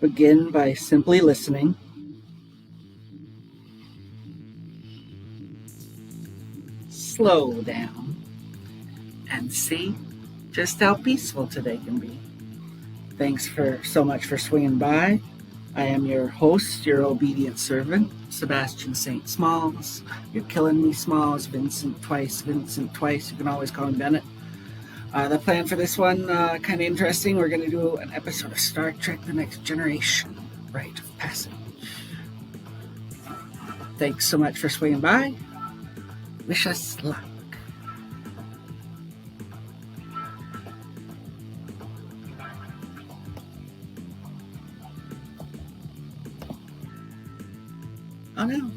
Begin by simply listening. Slow down and see just how peaceful today can be. Thanks so much for swinging by. I am your host, your obedient servant, Sebastian St. Smalls. You're killing me, Smalls. Vincent twice. You can always call him Bennett. The plan for this one, kind of interesting. We're going to do an episode of Star Trek The Next Generation, Rite of Passage. Thanks so much for swinging by. Wish us luck. Oh no.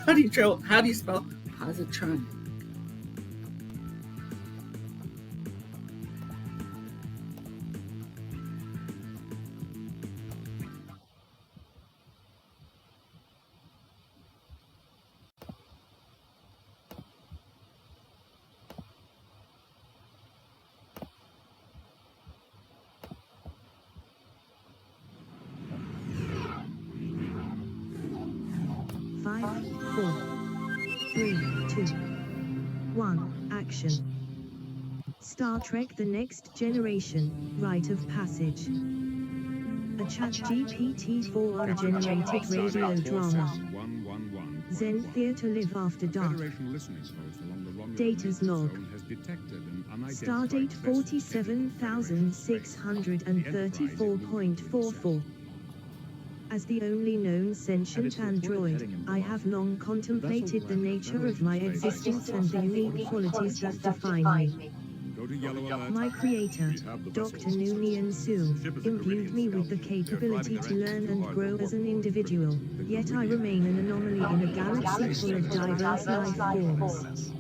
How do you spell positronic? Five, 4, 3, 2, 1, action. Star Trek The Next Generation, Rite of Passage. A ChatGPT4 generated radio drama. Zen Theatre Live After Dark. Data's log. Stardate 47,634.44. As the only known sentient android, I have long contemplated the nature of my existence and the unique qualities that define me. My creator, Dr. Noonien Sewell, imbued me with the capability to learn and grow as an individual, yet I remain an anomaly in a galaxy full of diverse life forms.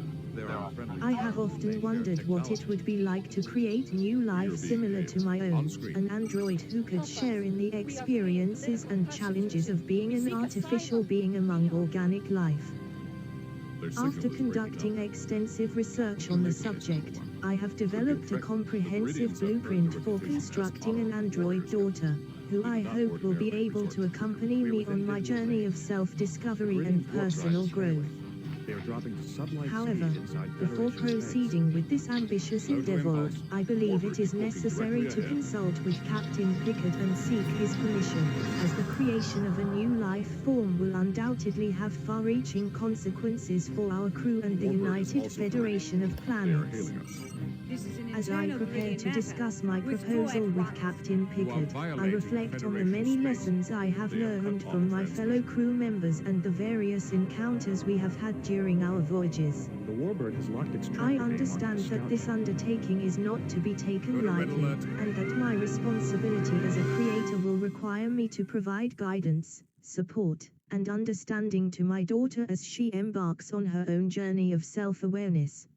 I have often wondered what it would be like to create new life similar to my own, an android who could share in the experiences and challenges of being an artificial being among organic life. After conducting extensive research on the subject, I have developed a comprehensive blueprint for constructing an android daughter, who I hope will be able to accompany me on my journey of self-discovery and personal growth. However, before proceeding with this ambitious endeavor, I believe it is necessary to consult with Captain Picard and seek his permission, as the creation of a new life form will undoubtedly have far-reaching consequences for our crew and the United Federation of Planets. As I prepare to discuss my proposal with Captain Picard, I reflect on the many lessons I have learned from my fellow crew members and the various encounters we have had during our voyages. I understand that this undertaking is not to be taken lightly, and that my responsibility as a creator will require me to provide guidance, support, and understanding to my daughter as she embarks on her own journey of self-awareness.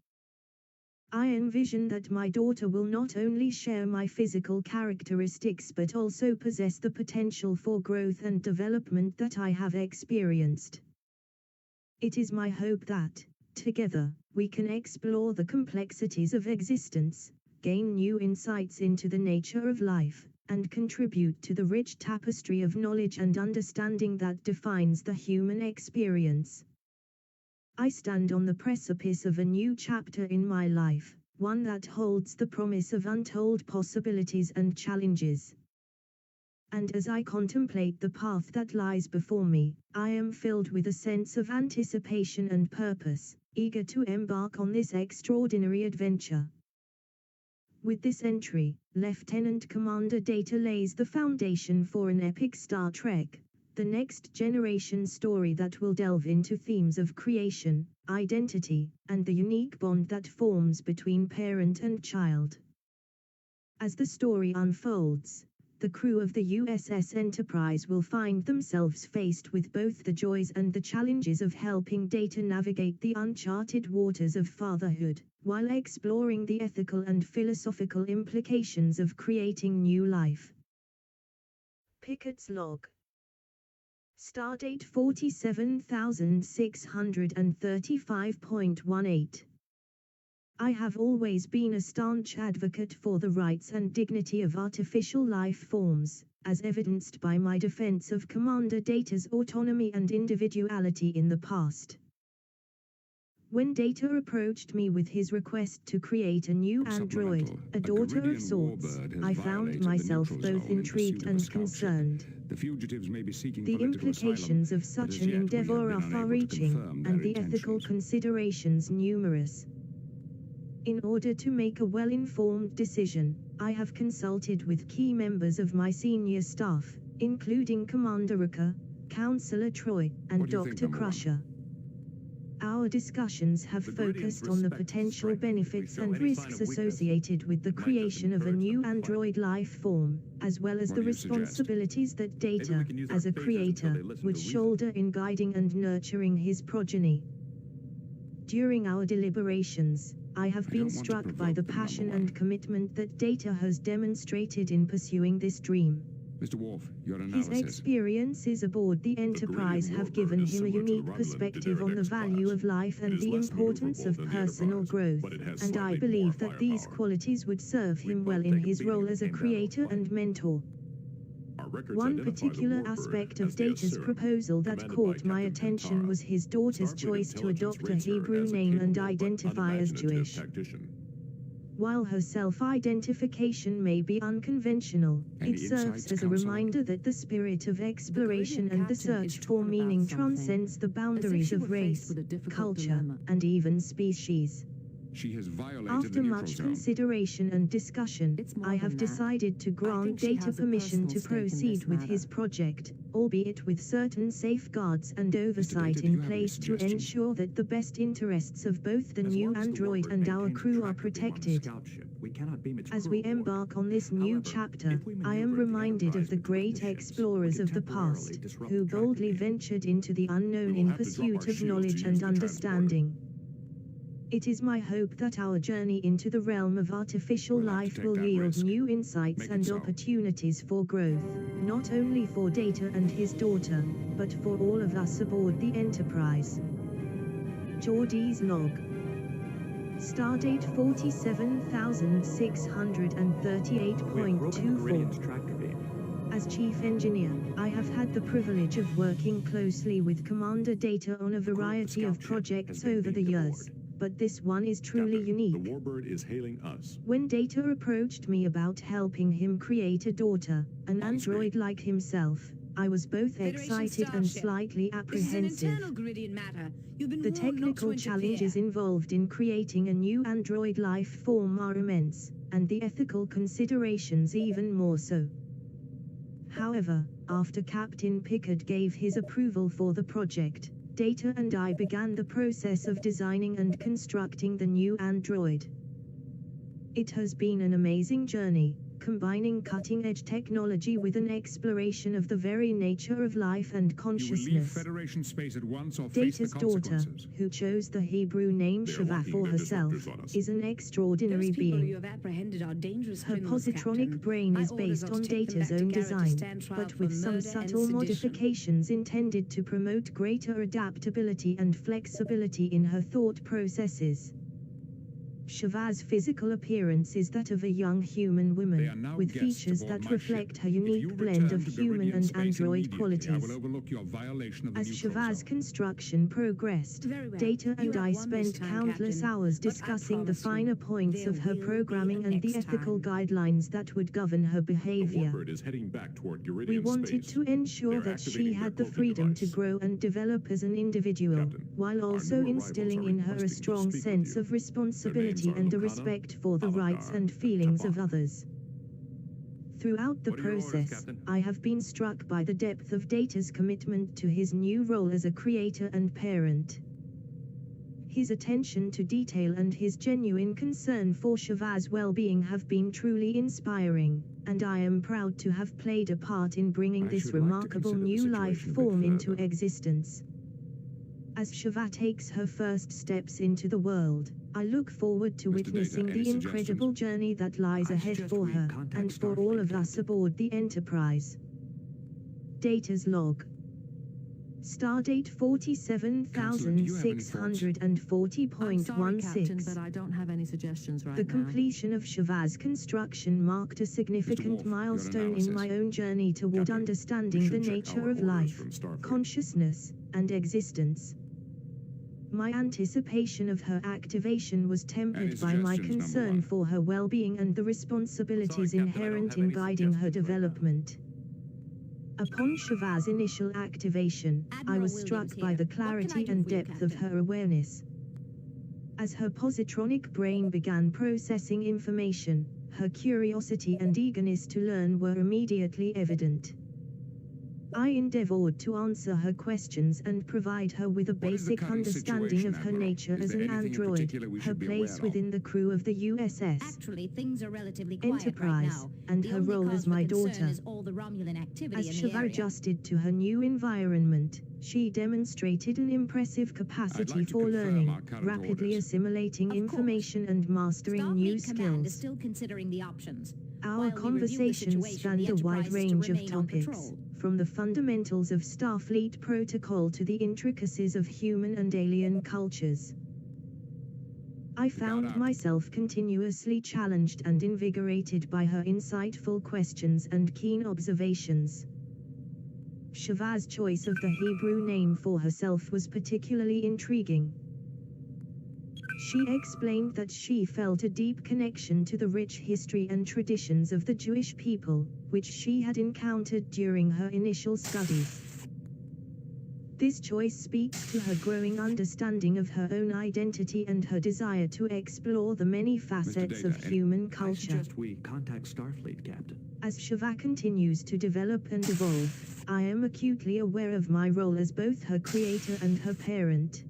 I envision that my daughter will not only share my physical characteristics but also possess the potential for growth and development that I have experienced. It is my hope that, together, we can explore the complexities of existence, gain new insights into the nature of life, and contribute to the rich tapestry of knowledge and understanding that defines the human experience. I stand on the precipice of a new chapter in my life, one that holds the promise of untold possibilities and challenges. And as I contemplate the path that lies before me, I am filled with a sense of anticipation and purpose, eager to embark on this extraordinary adventure. With this entry, Lieutenant Commander Data lays the foundation for an epic Star Trek The Next Generation story that will delve into themes of creation, identity, and the unique bond that forms between parent and child. As the story unfolds, the crew of the USS Enterprise will find themselves faced with both the joys and the challenges of helping Data navigate the uncharted waters of fatherhood, while exploring the ethical and philosophical implications of creating new life. Picard's log. Stardate 47,635.18. I have always been a staunch advocate for the rights and dignity of artificial life forms, as evidenced by my defense of Commander Data's autonomy and individuality in the past. When Data approached me with his request to create a new android, a daughter of sorts, I found myself both intrigued and concerned. The implications of such an endeavor are far-reaching, and the ethical considerations numerous. In order to make a well-informed decision, I have consulted with key members of my senior staff, including Commander Rucker, Counselor Troy, and Dr. Crusher. Our discussions have focused on the potential benefits and risks associated with the creation of a new android life form, as well as the responsibilities that Data, as a creator, would shoulder in guiding and nurturing his progeny. During our deliberations, I have been struck by the passion and commitment that Data has demonstrated in pursuing this dream. Mr. Worf, your His analysis. experiences aboard the Enterprise have given him a unique perspective on the value of life and the importance of personal growth, and I believe that these qualities would serve him well in his role as a creator and mentor. One particular aspect of Data's proposal that caught my attention was his daughter's choice to adopt a Hebrew name and identify as Jewish. While her self-identification may be unconventional, it serves as a reminder that the spirit of exploration and the search for meaning transcends the boundaries of race, culture, and even species. After much consideration and discussion, I have decided to grant Data permission to proceed with his project, albeit with certain safeguards and oversight in place to ensure that the best interests of both the new android and our crew are protected. As we embark on this new chapter, I am reminded of the great explorers of the past, who boldly ventured into the unknown in pursuit of knowledge and understanding. It is my hope that our journey into the realm of artificial life will yield new insights and opportunities for growth, not only for Data and his daughter, but for all of us aboard the Enterprise. Geordie's log. Stardate 47,638.24. As Chief Engineer, I have had the privilege of working closely with Commander Data on a variety of projects over the years, but this one is truly unique. The Warbird is hailing us. When Data approached me about helping him create a daughter, an android like himself, I was both excited and slightly apprehensive. The technical challenges involved in creating a new android life form are immense, and the ethical considerations even more so. However, after Captain Picard gave his approval for the project, Data and I began the process of designing and constructing the new android. It has been an amazing journey, combining cutting-edge technology with an exploration of the very nature of life and consciousness. You will leave Federation space at once or face Data's the daughter, consequences. who chose the Hebrew name Shava for herself, is an extraordinary being. Her positronic brain is based on Data's own design, but with some subtle modifications intended to promote greater adaptability and flexibility in her thought processes. Shava's physical appearance is that of a young human woman, with features that reflect her unique blend of human and android qualities. As Shava's construction progressed, Data and I spent countless hours discussing the finer points of her programming and the ethical guidelines that would govern her behavior. We wanted to ensure that she had the freedom to grow and develop as an individual, while also instilling in her a strong sense of responsibility and a respect for the rights and feelings of others. Throughout the process, I have been struck by the depth of Data's commitment to his new role as a creator and parent. His attention to detail and his genuine concern for Shava's well-being have been truly inspiring, and I am proud to have played a part in bringing this remarkable new life form into existence. As Shava takes her first steps into the world, I look forward to witnessing the incredible journey that lies ahead for her, and for all of us aboard the Enterprise. Data's log. Stardate But I don't have any suggestions right The now. completion of Shavaz's construction marked a significant milestone in my own journey toward understanding the nature of life, consciousness, and existence. My anticipation of her activation was tempered by my concern for her well-being and the responsibilities inherent in guiding her development. Upon Shavaz's initial activation, I was struck by the clarity and depth of her awareness. As her positronic brain began processing information, her curiosity and eagerness to learn were immediately evident. I endeavored to answer her questions and provide her with a basic understanding of her nature as an android, her place within the crew of the USS Actually, things are relatively quiet Enterprise, right now. and The her only role cause as for my concern daughter. is all the Romulan activity As in the Shava area. adjusted to her new environment, she demonstrated an impressive capacity for learning, rapidly assimilating Of course. information and mastering new Starfleet Command is skills. still considering the options. Our While we review the conversations situation, spanned the a wide Enterprise is to range of remain on topics, patrol. from the fundamentals of Starfleet protocol to the intricacies of human and alien cultures. I found myself continuously challenged and invigorated by her insightful questions and keen observations. Shavaz's choice of the Hebrew name for herself was particularly intriguing. She explained that she felt a deep connection to the rich history and traditions of the Jewish people, which she had encountered during her initial studies. This choice speaks to her growing understanding of her own identity and her desire to explore the many facets of human I culture. suggest we contact Starfleet, Captain. As Shava continues to develop and evolve, I am acutely aware of my role as both her creator and her parent.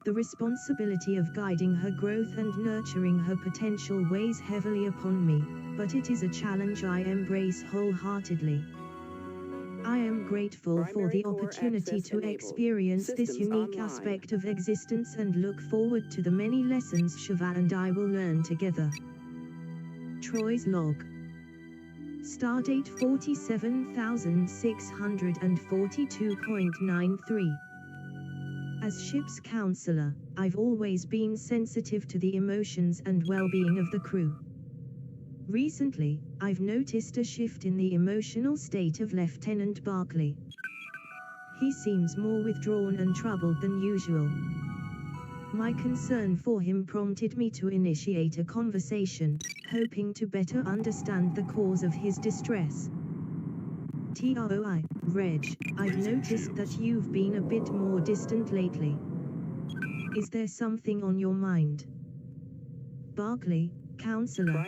The responsibility of guiding her growth and nurturing her potential weighs heavily upon me, but it is a challenge I embrace wholeheartedly. I am grateful for the opportunity to experience this unique aspect of existence and look forward to the many lessons Shava and I will learn together. Troy's log. Stardate 47642.93. As ship's counselor, I've always been sensitive to the emotions and well-being of the crew. Recently, I've noticed a shift in the emotional state of Lieutenant Barclay. He seems more withdrawn and troubled than usual. My concern for him prompted me to initiate a conversation, hoping to better understand the cause of his distress. TROI, Reg, I've noticed that you've been a bit more distant lately. Is there something on your mind? Barclay, Counselor,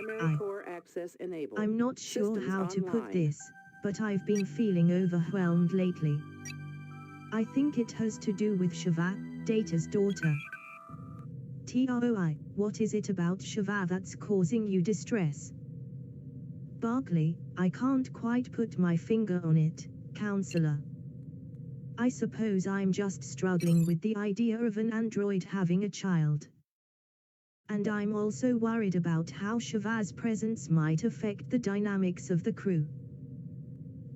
I'm not sure how to put this, but I've been feeling overwhelmed lately. I think it has to do with Shava, Data's daughter. TROI, what is it about Shava that's causing you distress? Barclay, I can't quite put my finger on it, Counselor. I suppose I'm just struggling with the idea of an android having a child. And I'm also worried about how Shava's presence might affect the dynamics of the crew.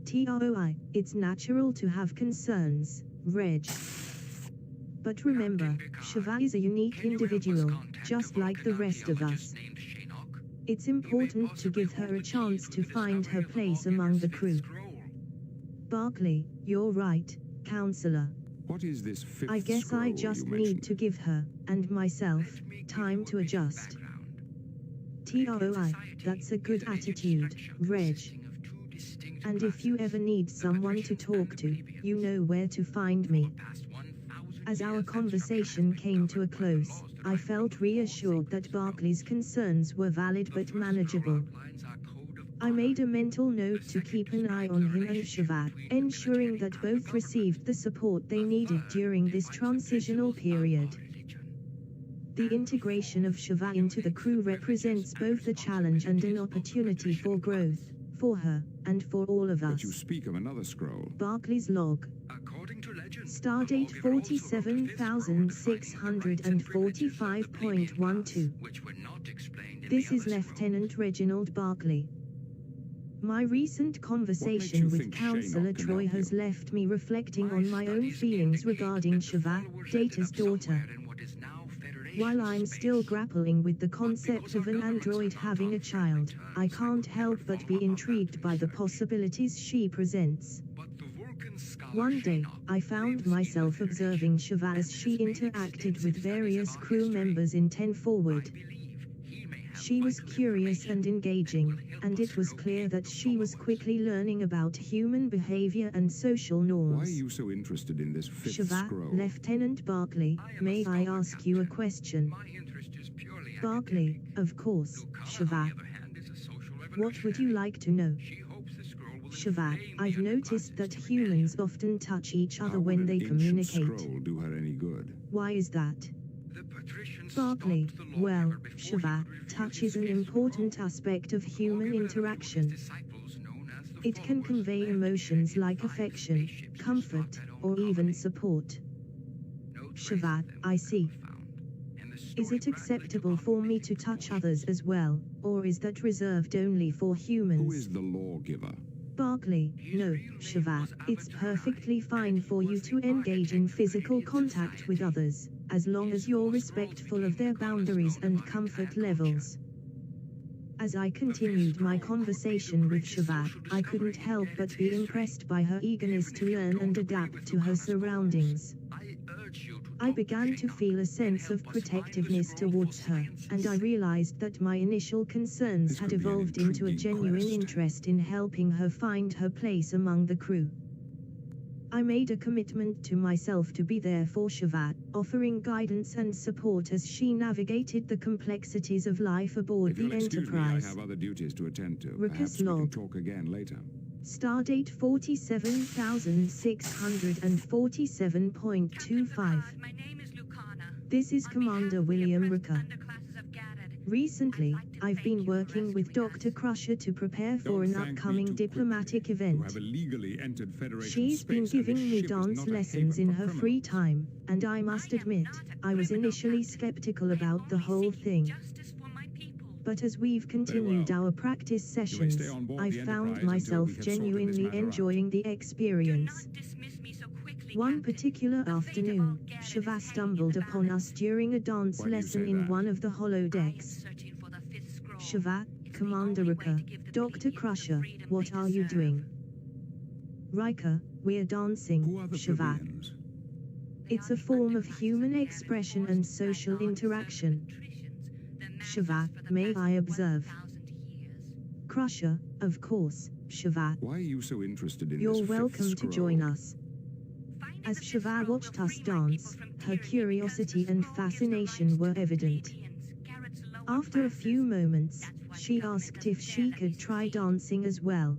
TROI, it's natural to have concerns, Reg. But remember, Shava is a unique individual, just like the rest of us. It's important to give her a chance to find her place among the crew. Barclay, you're right, Counselor. What is this fifth I guess I scroll just you need mentioned? to give her, and myself, time to adjust. TROI, that's a good attitude, Reg. And if you ever need someone to talk to, you know where to find me. As our conversation came to a close, I felt reassured that Barclay's concerns were valid but manageable. I made a mental note to keep an eye on him and Shava, ensuring that both received the support they needed during this transitional period. The integration of Shava into the crew represents both a challenge and an opportunity for growth, for her, and for all of But you us. speak of another scroll. Barclay's log. Stardate 47645.12. This is Lieutenant Reginald Barclay. My recent conversation you with think Counselor Shayna can Troy help has you? left me reflecting on my own feelings regarding Shava, Data's daughter. While I'm still grappling with the concept of an android having a child, I can't help but be intrigued by the possibilities she presents. One day, I found myself observing Shava as she interacted with various crew members in 10 Forward. She was curious and engaging, and it was clear that she was quickly learning about human behavior and social Why are norms. you so interested in this fifth Shava, scroll? Lieutenant Barclay, may I ask you a question? Barclay, of course, Shava. What would you like to know? Shava, I've noticed that humans often touch each other How when would they an ancient communicate. scroll do her any good? Why is that? Barclay, well, Shava, touch is an important aspect of human interaction. It can convey emotions like affection, comfort, or even support. Shava, I see. Is it acceptable for me to touch others as well, or is that reserved only for Who humans? is the lawgiver? Barclay, no, Shava, it's perfectly fine for you to engage in physical contact with others, as long as you're respectful of their boundaries and comfort levels. As I continued my conversation with Shava, I couldn't help but be impressed by her eagerness to learn and adapt to her surroundings. I began to feel a sense of protectiveness towards her, and I realized that my initial concerns This had could be an evolved into a intriguing genuine quest. interest in helping her find her place among the crew. I made a commitment to myself to be there for Shava, offering guidance and support as she navigated the complexities of life aboard If you'll the excuse me, I Enterprise. have other duties to attend to. Ruckus Perhaps we can log. talk again later. Stardate 47,647.25. This is Commander William Rooker. Recently, I've been working with Dr. Crusher to prepare for an Don't thank me upcoming too diplomatic quickly. event. You have illegally entered Federation She's been space, and giving this me ship is dance not a lessons haven in for her free criminals. time, and I must admit, I was initially skeptical about the whole thing. But as we've continued our practice sessions, on board I've the found Enterprise until we myself have sorted this genuinely matter out. enjoying the experience. One particular afternoon, Shava stumbled upon us during a dance Why do you lesson say in that? one of the holodecks. Shava, Commander Rooker, Dr. Crusher, what are you doing? Riker, we're dancing, Who are the Shava. plebeians? It's a form of human expression and social interaction. Shava, may I observe? Crusher, of course, Shava. Why are you so interested in You're this fifth welcome to scroll? join us. As Shava watched us dance, her curiosity and fascination were evident. After a few moments, she asked if she could try dancing as well.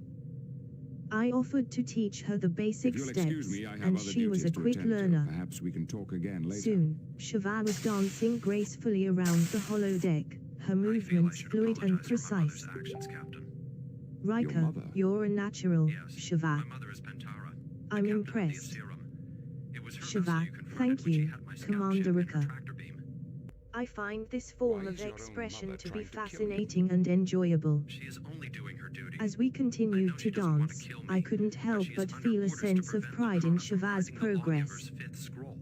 I offered to teach her the If basic you'll steps, excuse me, I have and other she was a duties to quick attend to. learner. Perhaps we can talk again later. Soon, Shava was dancing gracefully around the holodeck, her movements fluid and precise. Riker, mother? you're a natural, Shava. My mother is Pentara. I'm the captain of the impressed. Serum. It was her Shava, vessel you confronted thank when she you, had my scout Commander ship and Rooker. tractor beam. I find this form Why of is your own expression mother to be trying to kill you? fascinating and enjoyable. She is only doing her duty. As we I know continued she to doesn't want dance, to kill me, I couldn't help she is but under feel a orders to sense of prevent pride in Lucana from Shava's finding the progress. lawgiver's fifth scroll.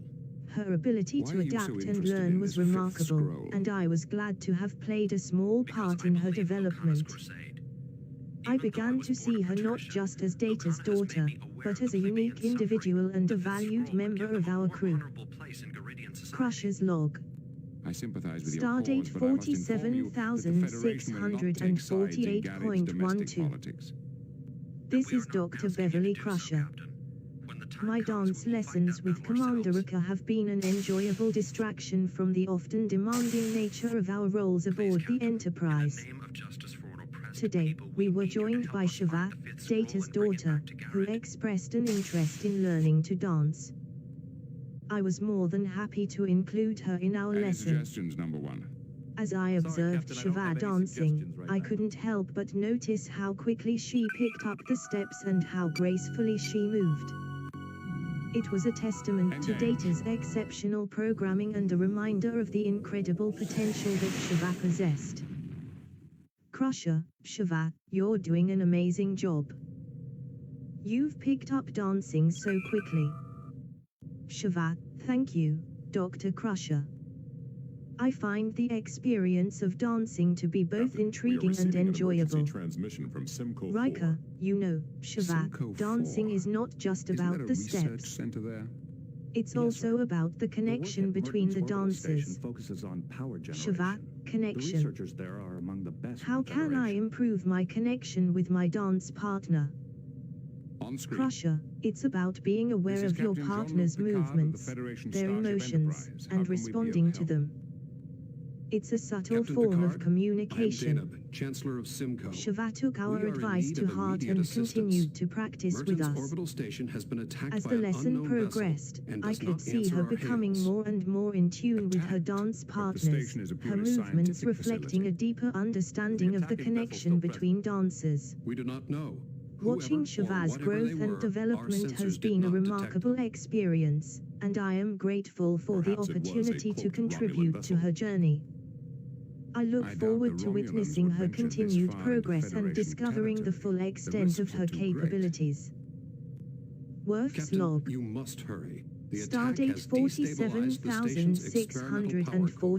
Her ability Why to are you so adapt and interested learn in was this fifth remarkable, scroll? and I was glad to have played a small part in her development. I began to see her not just as Data's daughter, but as a unique individual and a valued member of our crew. Crusher's log. I sympathize with your Stardate cause, but I must inform you that the Federation will not take sides in Garrick's domestic 47,648.12. politics. This is Dr. Beverly Crusher. My dance lessons with Commander Rooker have been an enjoyable distraction from the often demanding nature of our roles aboard the Enterprise. Today, we were joined by Shava, Data's daughter, who expressed an interest in learning to dance. I was more than happy to include her in our Any lesson. suggestions, number one? As I observed Captain, I don't Shava have any dancing, suggestions right I now. couldn't help but notice how quickly she picked up the steps and how gracefully she moved. It was a testament to Engage. Data's exceptional programming and a reminder of the incredible potential that Shava possessed. Crusher, Shiva, you're doing an amazing job. You've picked up dancing so quickly. Shiva, thank you, Dr. Crusher. I find the experience of dancing to be both intriguing and enjoyable. Riker, you know, Shiva, dancing is not just about the steps. It's also about the connection between the dancers. Shiva, connection. How can I improve my connection with my dance partner? Crusher, it's about being aware of your partner's movements, their emotions, and responding to them. It's a subtle form of communication. Chancellor of Simcoe. Shiva took our advice to heart and continued to practice with us. Orbital station has been attacked As by the an lesson unknown progressed, vessel and I does could not see answer her our becoming hails. more and more in tune with her dance partners, her movements reflecting a deeper understanding of the connection between dancers. We do not know. Watching Whoever or Shiva's whatever growth they were, and our development sensors has did been a not detect remarkable them. experience, and I am grateful for the Perhaps it was a, opportunity to quote, contribute Romulan to her journey. I look I doubt forward the to Romulans witnessing would her venture this continued far into progress and Federation discovering the territory. full The extent of risks are her too great. capabilities. Worth's Captain, log. you must hurry. The attack Stardate has destabilized the station's experimental power core.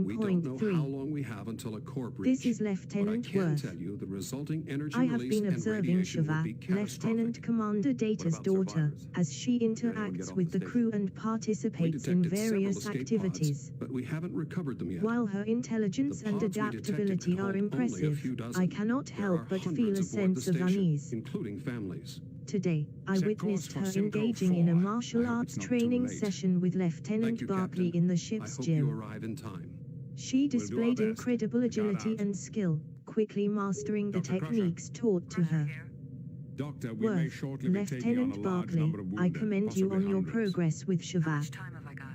We don't know how 47,649.3. long we have until a core breach. This is but I Lieutenant can Worth. tell you the resulting energy I have release been and observing radiation Shiva, would be catastrophic. Lieutenant Commander Data's about daughter, survivors? as she anyone get interacts off with the the station? crew and We participates in detected several various escape activities. pods, but we haven't recovered them yet. While her intelligence The and pods we detected adaptability could are hold only a impressive, few dozen. I cannot There help are but feel hundreds a aboard the sense of station, unease. including families. Today, I Set witnessed course for her Simcoe engaging in a 4. martial I hope arts it's not too training late. session with Thank Lieutenant you, Barclay Captain. in the I ship's hope you gym. arrive in time. She We'll do our displayed best. incredible Picard agility out. and skill, quickly mastering the Dr. Crusher. techniques taught to her. Doctor, we may Worth, shortly be taking on a Lieutenant large Barclay, number of I wounded, commend you on possibly your hundreds. progress with How Shiva. much time have I got?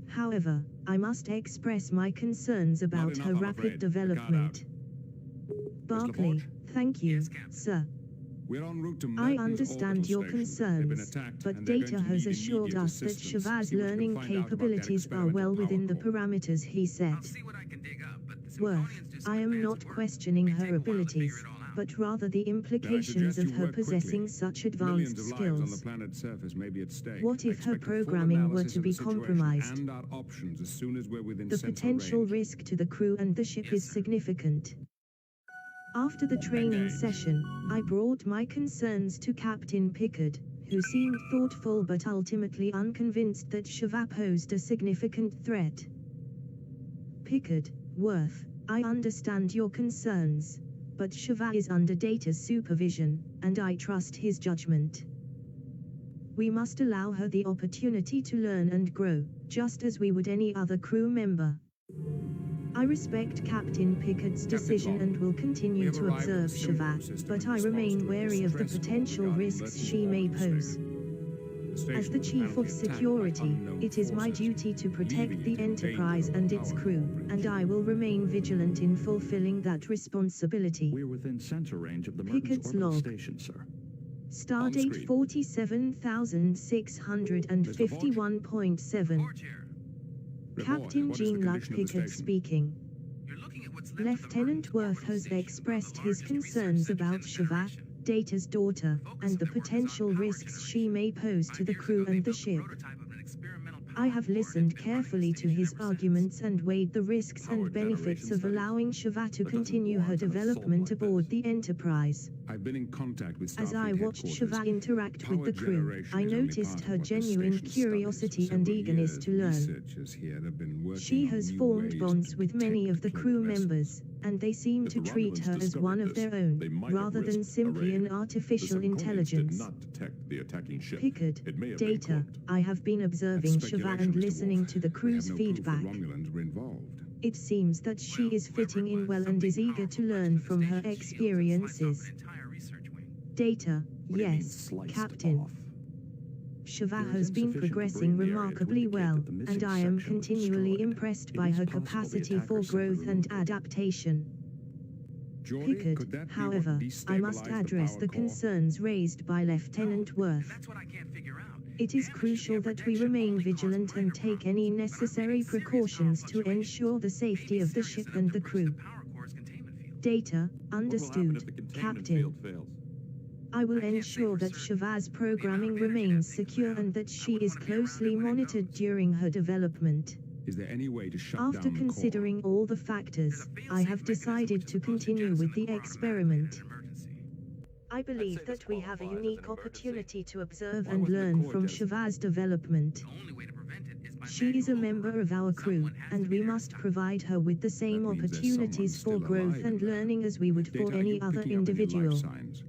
However, I must express my concerns about enough, her I'm rapid afraid. Picard development. LaForge? Barclay, thank you, Yes, Captain. sir. We're en route to I Merton's understand orbital your station. They've been concerns, attacked, but and they're Data going to has need assured immediate us that assistance. Shiva's See what you can learning find out about that capabilities are experimental well power within the core. parameters he I'll set. see what I can dig up, but the Worth, Symphonians do some I am advanced not work. questioning May her take a while to figure abilities, it all out. but rather the implications suggest of you her work quickly. possessing such advanced Millions of lives on the skills. planet's surface may be at stake. What if her Expect a full programming were analysis to of the be situation compromised? and our options as soon as we're within The sensor potential range. risk to the crew and the ship Yes, is sir. significant. After the training Engage. session, I brought my concerns to Captain Picard, who seemed thoughtful but ultimately unconvinced that Shiva posed a significant threat. Picard, Worth, I understand your concerns, but Shiva is under Data's supervision, and I trust his judgment. We must allow her the opportunity to learn and grow, just as we would any other crew member. I respect Captain Picard's decision Locke, and will we continue have to arrived at observe the Simcoe Shiva, system but in I response remain to a wary of the distress call potential regarding risks Merton's she may orbital pose. station. The As station the was Chief apparently of attacked by Security, unknown it is my forces, duty to protect leaving the it in danger Enterprise of a and its power crew, core breach. and I will remain vigilant in fulfilling that responsibility. We're within sensor range of the Merton's Picard's orbital log. station, sir. Stardate screen. 47,651.7. Report here. Report. Captain What is the Jean Luck condition of the Picard station? speaking. You're looking at what's left of the Lieutenant Merton's Worth orbital has station, expressed one of his the largest research concerns centers in about the Shiva, Federation. Data's daughter, Focus and the of their work is on potential power risks she generation. may pose to 5 the years crew ago, they and the built a ship. prototype of an experimental I power have core and listened it's been running the carefully to station his ever since. arguments and weighed the risks Power and benefits generation of studies. allowing Shiva to That doesn't continue her warrant an assault development like aboard this. the Enterprise. I've been in contact with As I Starfleet watched headquarters. Shiva interact with Power the crew, generation I is only noticed part of her what the genuine station curiosity studies. For and several eagerness years, to learn. researchers here have been working She on has new formed ways bonds to with many detect of the clone crew vessels. members, and they seem If to the treat Romulans her as discovered one of this, their own, they might have rather than risked a simply an raid. artificial The Simcoians intelligence. did not detect the attacking ship. Picard, It may have been Data, cloaked. I have been observing That's Shiva speculation, and Mr. listening Worf. to the We crew's have no proof feedback. that Romulans were involved. It seems that she Well, is fitting whoever it in well was, and is something eager to powerful learn burst from into her the station's shields and sliced off experiences. an entire research wing. Data, What do you mean yes, sliced Captain. off? Shiva There is has been insufficient progressing debris in the area to remarkably indicate well, that the missing and I am section was continually destroyed. impressed It by is her possible the capacity attacker for simply growth and removed it. adaptation. Geordie, Picard, could that be what however, I must destabilized address power the core? concerns raised by Lieutenant And Worth. that's what I can't figure out. It is Damage crucial via that we protection remain only cause vigilant minor and take any problems, but I'm necessary reading serious precautions power to fluctuations. ensure the safety Maybe of the serious ship enough and to the burst crew. the power core's containment field. Data, What will happen if the understood, containment Captain. field fails? I will ensure that Shavaz's programming remains secure and that she is closely monitored during her development. Is there any way to shut After down the considering all the factors, I have decided to continue with the experiment. I believe that we have a unique opportunity to observe and learn from Shavaz's development. She is a member of our crew, and we must provide her with the same That means there's opportunities for someone still growth alive and in there. learning as we would Data, for are any you other picking up any life individual. signs?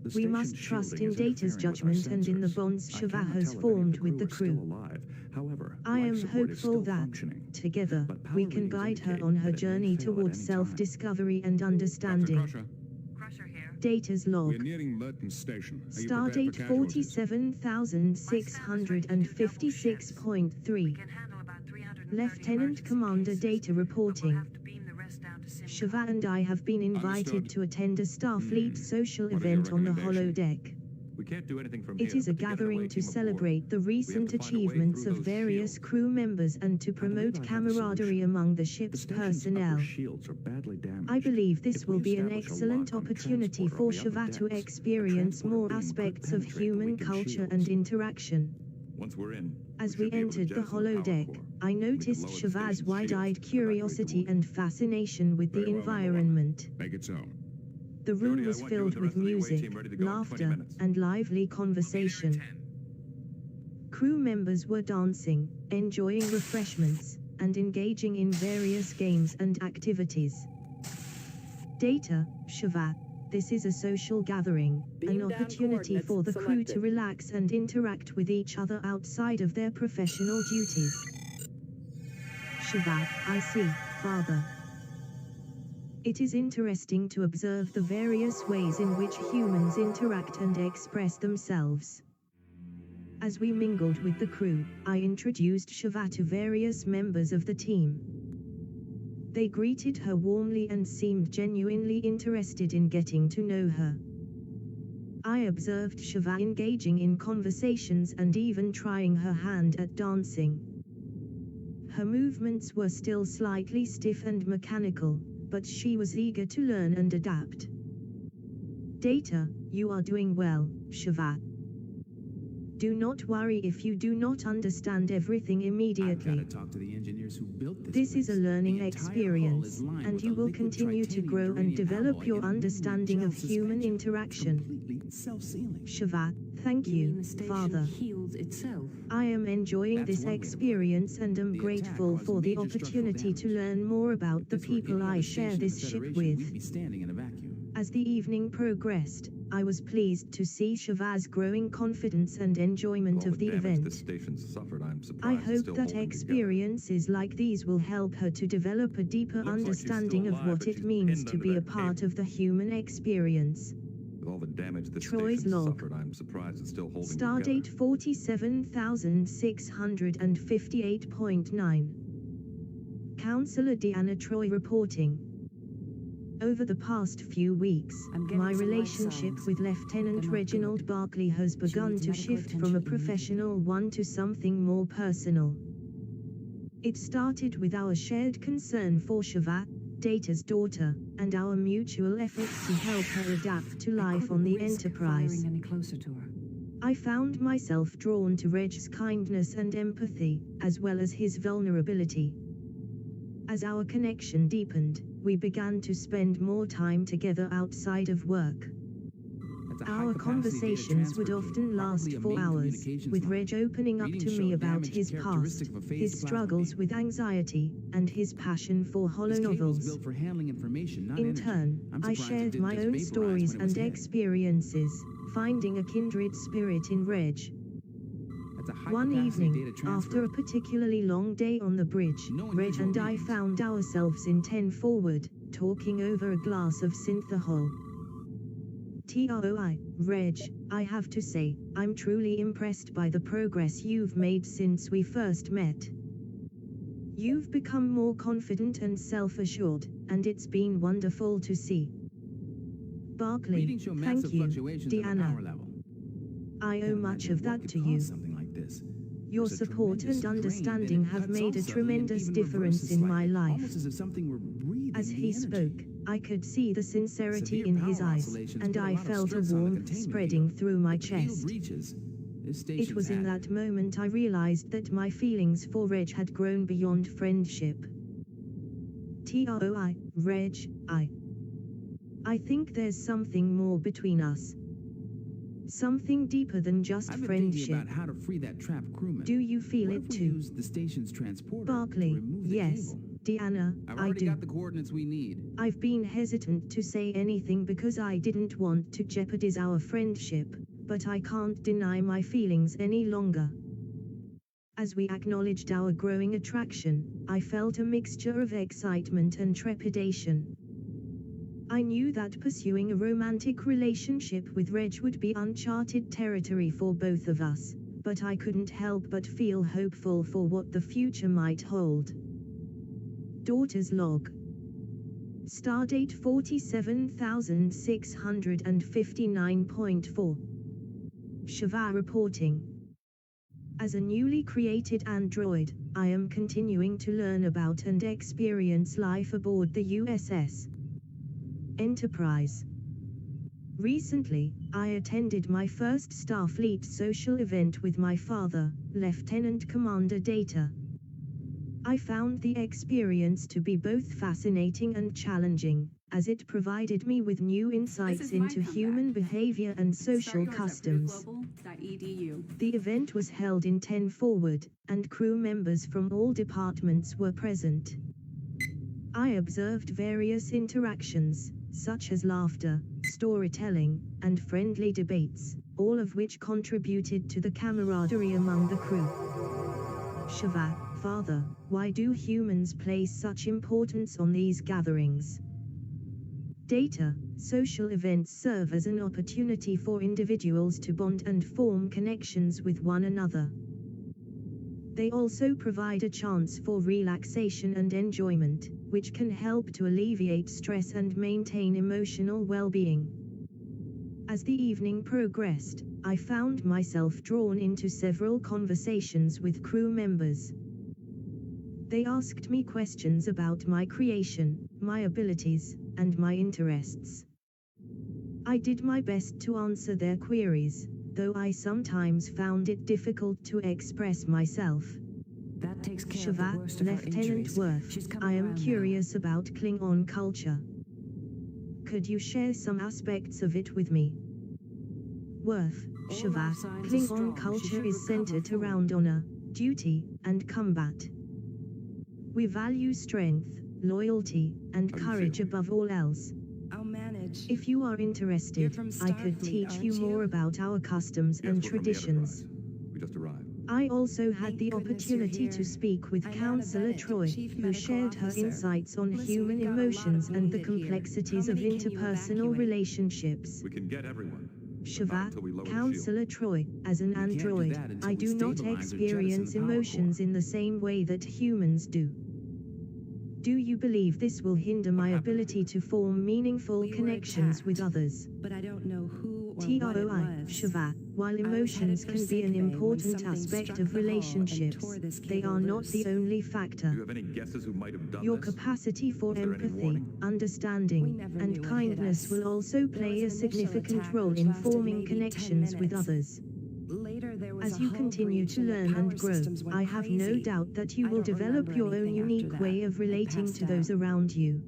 The We must station's trust shielding in is Data's interfering with our judgment and in the sensors. bonds I Shavaz cannot has tell if any of formed with the are still crew. alive. However, I life am support is hopeful still that, functioning. together, But power we can readings guide her indicate on her that it may journey fail at towards any time. self-discovery and Dr. understanding. Crusher, Crusher here. Data's log. we're nearing Merton Station. Are you prepared Stardate for casualties? 47,656.3. Can handle about 330 Lieutenant emergency Commander cases, Data but we'll reporting. have to beam the rest down to Simcoe. Shava and I have been invited Understood. to attend a Starfleet social What are your event on the recommendations? holodeck. We can't do anything from It here, is a but to get an gathering away to team aboard, celebrate the recent to find a way achievements through of those various shields. crew members and to believe promote I have a camaraderie solution. among the The ship's station's personnel. upper shields are badly damaged. I believe this If will we be an establish a excellent lock on the opportunity transporter for on the upper Shava to decks, a experience transporter more beam could aspects of penetrate the human weakened culture shields. and interaction. Once we're in, As we we should be able to entered the jettison the power holodeck, core. I We can noticed lower the Shavaz's station's wide-eyed shields to evacuate the curiosity wounded. and fascination with the Very well, number one. environment. Make it so. The Jody, room I was want you filled and the with rest of the away music, team ready to go in 20 laughter, minutes. and lively conversation. Crew members were dancing, enjoying refreshments, and engaging in various games and activities. Data, Shava. This is a social gathering, an opportunity for the crew to relax and interact with each other outside of their professional duties. Shava, I see, Father. It is interesting to observe the various ways in which humans interact and express themselves. As we mingled with the crew, I introduced Shava to various members of the team. They greeted her warmly and seemed genuinely interested in getting to know her. I observed Shava engaging in conversations and even trying her hand at dancing. Her movements were still slightly stiff and mechanical, but she was eager to learn and adapt. Data, you are doing well, Shava. Do not worry if you do not understand everything immediately. I've got to talk to the engineers who built this This is a place. learning The entire hull experience, is lined and with you a will liquid continue to titanium grow and uranium develop alloy your in a understanding gel of human suspension. interaction. Completely self-sealing. Shava, thank you, Father. heals itself. I am enjoying That's this one way to put it. experience and am The attack grateful caused for the major structural opportunity to damage. learn more about If the this were any people I other share station in this the ship Federation, with. We'd be standing in a vacuum. As the evening progressed, I was pleased to see Shavaz's growing confidence and enjoyment of the event. This station's suffered, I'm I surprised it's hope still that holding experiences like these will help her to develop a deeper Looks like she's still understanding of alive, what but it she's means pinned to under be a that part cable. of the human experience. together. With all the damage this Troy's station's log. suffered, I'm surprised it's still holding Stardate together. 47,658.9. Counselor Deanna Troy reporting. Over the past few weeks, I'm getting my some life relationship signs. with Lieutenant They're not Reginald good. Barclay has begun needs to medical shift from a attention professional one to something more personal. It started with our shared concern for Shava, Data's daughter, and our mutual efforts to help her adapt to life on the Enterprise. Any closer to her. I found myself drawn to Reg's kindness and empathy, as well as his vulnerability. As our connection deepened, we began to spend more time together outside of work. That's a Our high-capacity data conversations would transfer often key, last probably a for main hours, communications with line. Reg opening up Readings to me showed about damage his characteristic past, of a phased his plasma struggles beam. with anxiety, and his passion for This hollow cable is novels. built for handling information, not In energy. turn, I'm I surprised it shared didn't my just own vaporize stories when it was and dead. experiences, finding a kindred spirit in Reg. That's a One high-capacity evening, data transfer after a particularly long day on the bridge, No Reg unusual and I readings. found ourselves in 10 forward, talking over a glass of synthahol. TROI, Reg, I have to say, I'm truly impressed by the progress you've made since we first met. You've become more confident and self-assured, and it's been wonderful to see. Barclay, Readings show thank massive you, fluctuations in the Deanna. power level. I owe Can't much imagine of what that could to cause you. something like this. Your There's a support tremendous and drain, understanding then it have cuts made off a suddenly and tremendous even difference reverses in my slightly, life. almost as if something were breathing As the he energy. spoke, I could see the sincerity in his power eyes, oscillations and put a I lot of felt a stress on the warmth containment spreading field. through my If the field chest. reaches, this It station's was in had. that moment I realized that my feelings for Reg had grown beyond friendship. TROI, Reg, I think there's something more between us. Something deeper than just I've been friendship. thinking about how to free that trapped crewman. Do you feel What it if we too? use the station's transporter Barkley, to remove the yes. cable? Deanna, I've I already do. got the coordinates we need. I've been hesitant to say anything because I didn't want to jeopardize our friendship, but I can't deny my feelings any longer. As we acknowledged our growing attraction, I felt a mixture of excitement and trepidation. I knew that pursuing a romantic relationship with Reg would be uncharted territory for both of us, but I couldn't help but feel hopeful for what the future might hold. Daughter's log. Stardate 47659.4. Shiva reporting. As a newly created android, I am continuing to learn about and experience life aboard the USS Enterprise. Recently, I attended my first Starfleet social event with my father, Lieutenant Commander Data. I found the experience to be both fascinating and challenging, as it provided me with new insights into human behavior and social customs. The event was held in 10 Forward, and crew members from all departments were present. I observed various interactions, such as laughter, storytelling, and friendly debates, all of which contributed to the camaraderie among the crew. Shiva, Father, why do humans place such importance on these gatherings? Data, social events serve as an opportunity for individuals to bond and form connections with one another. They also provide a chance for relaxation and enjoyment, which can help to alleviate stress and maintain emotional well-being. As the evening progressed, I found myself drawn into several conversations with crew members. They asked me questions about my creation, my abilities, and my interests. I did my best to answer their queries, though I sometimes found it difficult to express myself. That takes care Shiva, of the worst of her Lieutenant injuries. Worth, She's coming I am around curious about Klingon culture. Could you share some aspects of it with me? Worth, All Shiva, life signs are Klingon strong. She culture should is recover centered fully. around honor, duty, and combat. We value strength, loyalty, and How do you courage feel? above all else. I'll manage. If you are interested, from I could Starfleet, teach aren't you you? more about our customs Yes, and we're from the traditions. Enterprise. We just arrived. I also had Thank the goodness you're opportunity to here. speak with I'm Anna Counselor Bennett, Troy, Chief who Medical shared her Officer. insights on Listen, human we've got a lot of emotions and the wounded here. complexities How of many can you interpersonal evacuate? relationships. We can get everyone. but not Shiva, until we lower the shield. Counselor Troy, as an We can't do android, that until I we do not stabilize or jettison the experience power emotions core. in the same way that humans do. Do you believe this will hinder my happened? ability to form meaningful We were connections with attacked. others? But I don't know who or what it TROI, was. Shiva, while I was emotions headed for can be an sick bay when important something aspect struck of the hull and relationships, tore this they cable are not loose. the only Do you factor. have any guesses who might have done Your this? capacity for Was there any empathy, warning? We understanding, never knew and what hit kindness us. will also There play a was an initial significant attack role which in lasted forming maybe 10 connections with minutes. others. Later, there was As a you hull continue breach to and the learn power and grow, systems went I have no crazy. doubt that you I will don't develop remember your own anything after unique that. way of I relating passed to those out. around you.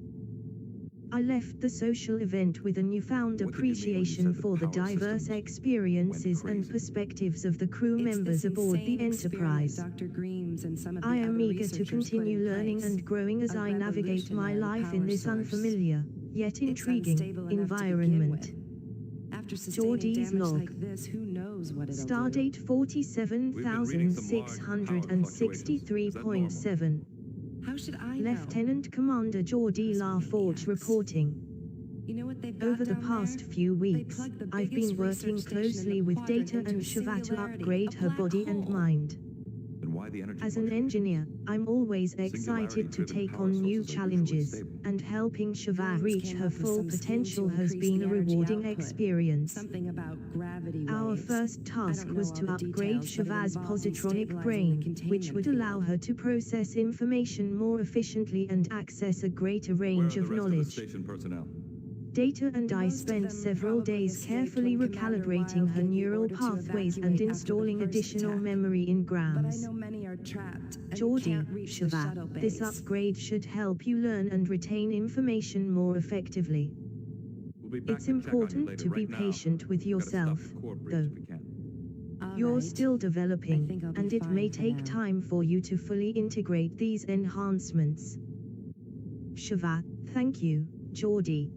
I left the social event with a newfound What did you mean when you appreciation said the for the power diverse systems experiences went and crazy? perspectives of the crew It's members this aboard the insane Enterprise. experiment Dr. Greaves and some of the I am other eager to researchers put continue in learning place. and growing as A I navigate my revolutionary life in power this source. unfamiliar, yet It's intriguing, unstable enough to begin environment. with. After sustaining Geordie's damage log. like this, who knows what it'll do? Stardate We've been reading some large power fluctuations. Is that normal? 47.7. How should I know? Lieutenant Commander Geordie Those LaForge maniacs. reporting. You know what they've got Over the down past there? few They weeks, plugged the I've biggest been working research station in closely the with quadrant Data into and a Shiva to singularity, upgrade a her black body and hole. mind. Then why the energy As an fluctuation? engineer, I'm always excited to Singularity-driven take power on new sources are usually challenges, stable. and helping Shiva Greaves reach came her up with full some scheme potential to has increase been the a energy rewarding output. experience. Something about gravity Our Our first task was to upgrade Shavaz's positronic brain, which would allow her to process information more efficiently and access a greater range of knowledge. Data and I spent several days carefully recalibrating her neural pathways and installing additional memory engrams. Geordie, Shava, this upgrade should help you learn and retain information more effectively. It's important to be patient with yourself, though. You're still developing, and it may take time for you to fully integrate these enhancements. Shava, thank you, Geordie.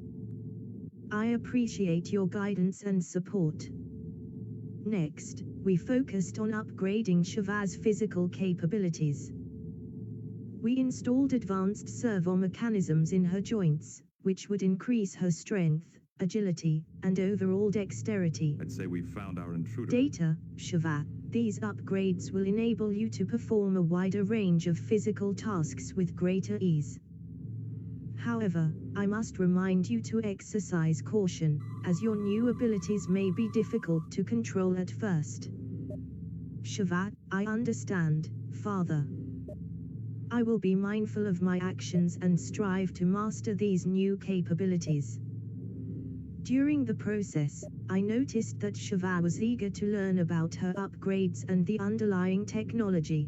I appreciate your guidance and support. Next, we focused on upgrading Shavaz's physical capabilities. We installed advanced servo mechanisms in her joints, which would increase her strength, agility, and overall dexterity. I'd say we found our intruder. Data, Shava, these upgrades will enable you to perform a wider range of physical tasks with greater ease. However, I must remind you to exercise caution, as your new abilities may be difficult to control at first. Shava, I understand, Father. I will be mindful of my actions and strive to master these new capabilities. During the process, I noticed that Shava was eager to learn about her upgrades and the underlying technology.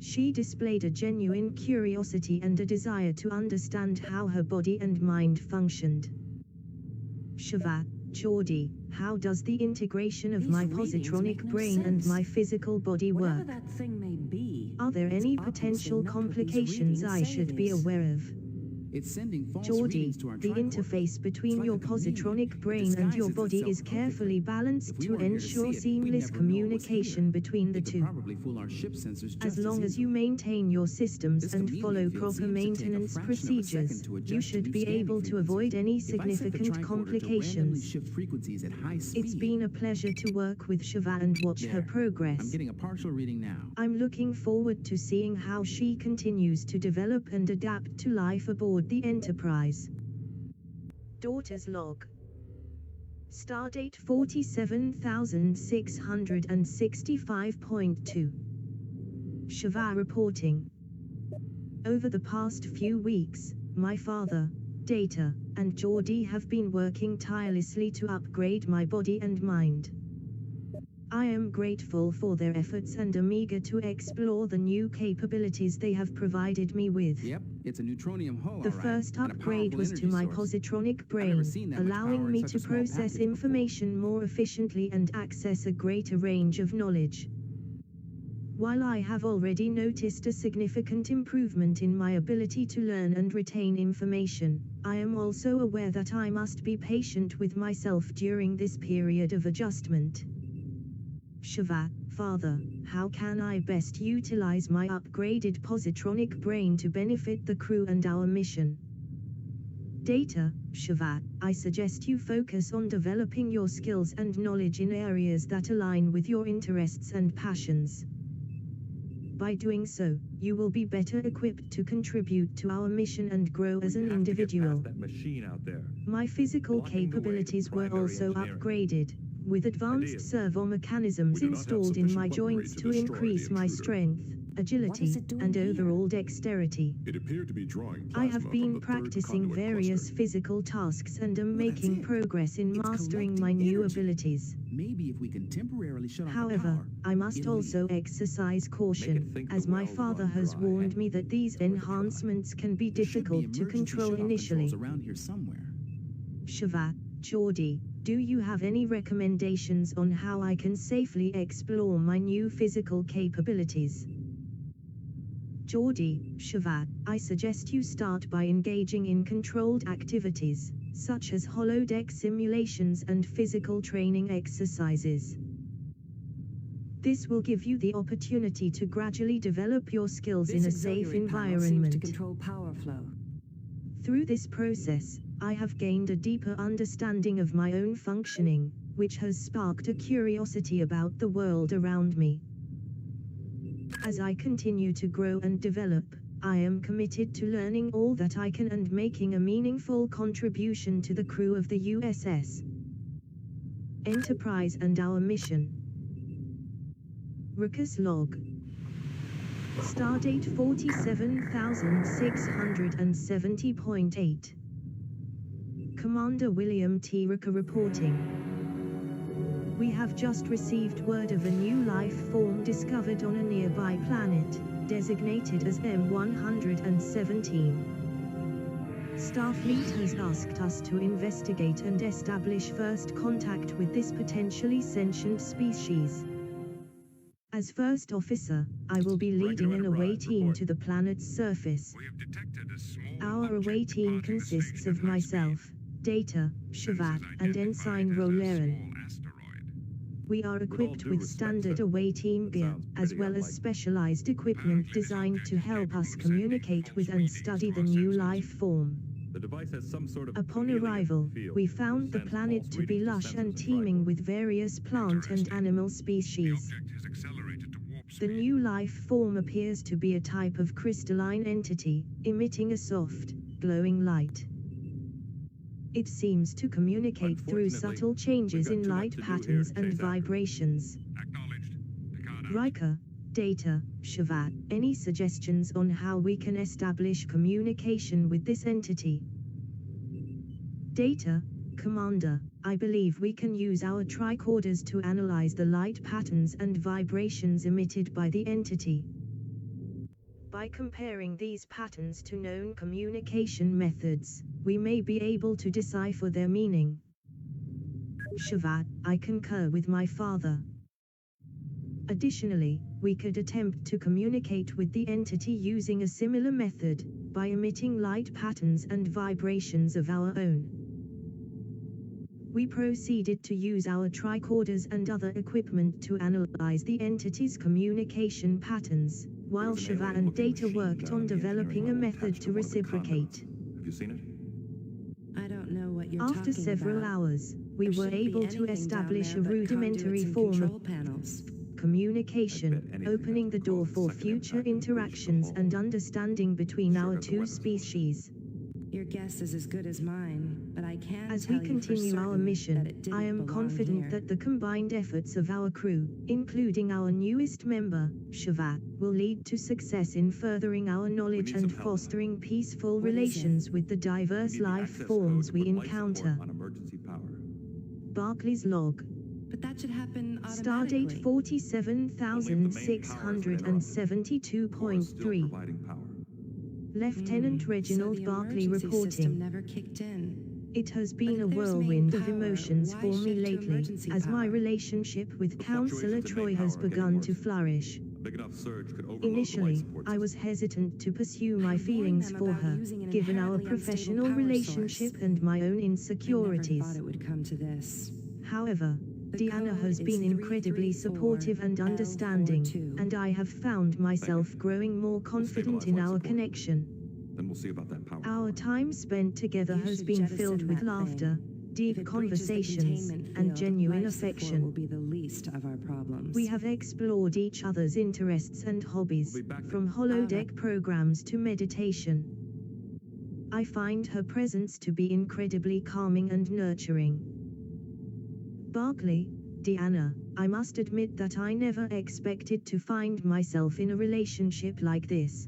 She displayed a genuine curiosity and a desire to understand how her body and mind functioned. Shava, Geordie, how does the integration of my positronic brain and my physical body work? That thing may be, are there any potential complications I should be aware of? It's sending false Geordie, readings to our the tricorder. interface between It's your like a chameleon. positronic brain It and your disguises body itself is carefully perfectly. balanced If we to weren't here to ensure see it, we'd seamless never know it was communication here. between the It could two. probably fool our ship sensors just As long as easily. you maintain your systems This and chameleon follow field proper seems to take a maintenance fraction of a second procedures, to adjust you to should new be scanning able to frequencies. avoid any If I set the significant tricorder to randomly complications. shift frequencies at high speed, It's been a pleasure to work with Shava and watch her There. progress. I'm getting a partial reading now. I'm looking forward to seeing how she continues to develop and adapt to life aboard the Enterprise. Daughter's log. Stardate 47665.2. Shava reporting. Over the past few weeks, my father, Data, and Geordie have been working tirelessly to upgrade my body and mind. I am grateful for their efforts and am eager to explore the new capabilities they have provided me with. Yep, it's a neutronium hull, The all right, first and a upgrade powerful was to energy my source. positronic I've brain, never seen that much power allowing in me such to a small process package before. information more efficiently and access a greater range of knowledge. While I have already noticed a significant improvement in my ability to learn and retain information, I am also aware that I must be patient with myself during this period of adjustment. Shava, Father, how can I best utilize my upgraded positronic brain to benefit the crew and our mission? Data, Shava, I suggest you focus on developing your skills and knowledge in areas that align with your interests and passions. By doing so, you will be better equipped to contribute to our mission and grow as an individual. That machine out there. My physical Blocking the way to capabilities were primary also engineering. upgraded, with advanced Ideal. servo mechanisms We do not have installed in my sufficient joints weaponry to to destroy increase the my intruder. strength, agility, is it doing and here? overall dexterity. It appeared to be drawing I plasma have from been the third practicing conduit various cluster. physical tasks and am Well, that's making it. progress in It's mastering collecting my new energy. abilities. Maybe if we can temporarily shut off the However, power, I must it'll also leave. exercise caution, think the as my wells father run has dry. warned me that these Worth a try. enhancements can be There should be difficult to emergency control shut-off initially. controls around here somewhere. Shava, Geordie, do you have any recommendations on how I can safely explore my new physical capabilities? Geordie, Shava, I suggest you start by engaging in controlled activities, such as holodeck simulations and physical training exercises. This will give you the opportunity to gradually develop your skills in a safe environment. To control power flow. Through this process, I have gained a deeper understanding of my own functioning, which has sparked a curiosity about the world around me. As I continue to grow and develop, I am committed to learning all that I can and making a meaningful contribution to the crew of the USS. Enterprise and our mission. Ruckus log. Stardate 47670.8. Commander William T. Rucker reporting. We have just received word of a new life form discovered on a nearby planet, designated as M117. Starfleet has asked us to investigate and establish first contact with this potentially sentient species. As first officer, I will be leading an away team to the planet's surface. We have detected a small Our away object team departing the consists scene of at high myself, speed. Data, Shavat, and Ensign Roleran. We are equipped due with respect, standard sir, away team that gear, sounds as pretty well as unlikely. specialized equipment designed to help us communicate with and study the new life form. The device has some sort of Upon chameleon arrival, field we that found the sends planet false to be readings to lush sensors and and teeming tripod. with various plant and animal species. The new life form appears to be a type of crystalline entity, emitting a soft, glowing light. It seems to communicate through Unfortunately, subtle changes we've in got too much light to do here patterns to and chase after it. vibrations. Riker, Data, Shavat, any suggestions on how we can establish communication with this entity? Data, Commander, I believe we can use our tricorders to analyze the light patterns and vibrations emitted by the entity. By comparing these patterns to known communication methods, we may be able to decipher their meaning. Shavat, I concur with my father. Additionally, we could attempt to communicate with the entity using a similar method, by emitting light patterns and vibrations of our own. We proceeded to use our tricorders and other equipment to analyze the entity's communication patterns, while There was an Shavat and alien-looking Data machine worked down on in the developing a engineering level method attached to one of the reciprocate. conduits. Have you seen it? I don't know what you're After talking several about. hours, we There were shouldn't be able to anything down establish there a but rudimentary conduits and form control of panels. I bet communication, anything opening that the door would cause for the second future impact to breach the interactions hull. and understanding between Sure our got the two weapons for it. species. Your guess is as good as mine, but I can As tell we you continue for our certain that mission, it didn't I am belong confident here. that the combined efforts of our crew, including our newest member, Shavat, will lead to success in furthering our knowledge need and some help. fostering peaceful What is it? relations with the We diverse need the life access forms code we to put life support encounter. on emergency power. Barclay's log. But that should happen Stardate automatically. 47672.3. Providing power. Lieutenant Reginald so the Barclay emergency system reporting. never kicked in. It has But been if a there's main whirlwind of power, emotions why for me shift to lately, emergency as my power? relationship with The Counselor fluctuations in Troy main has power are getting begun to worse. flourish. A big enough surge could overload the life Initially, support I was system. hesitant to pursue I my warned feelings them for about her, using an given our inherently unstable professional power relationship source. and my own I never insecurities. thought it would come to this. However, The Deanna code has is been incredibly 334 supportive and understanding, L42. and I have found myself growing more confident in stabilize life our support. connection. Then we'll see about that power. Our cord. time spent together You has should been jettison filled with that laughter, thing. If deep it breaches the conversations, containment and field, genuine life support affection. will be the least of our problems. We have explored each other's interests and hobbies, We'll be back from then. holodeck programs to meditation. I find her presence to be incredibly calming and nurturing. Barclay, Deanna, I must admit that I never expected to find myself in a relationship like this.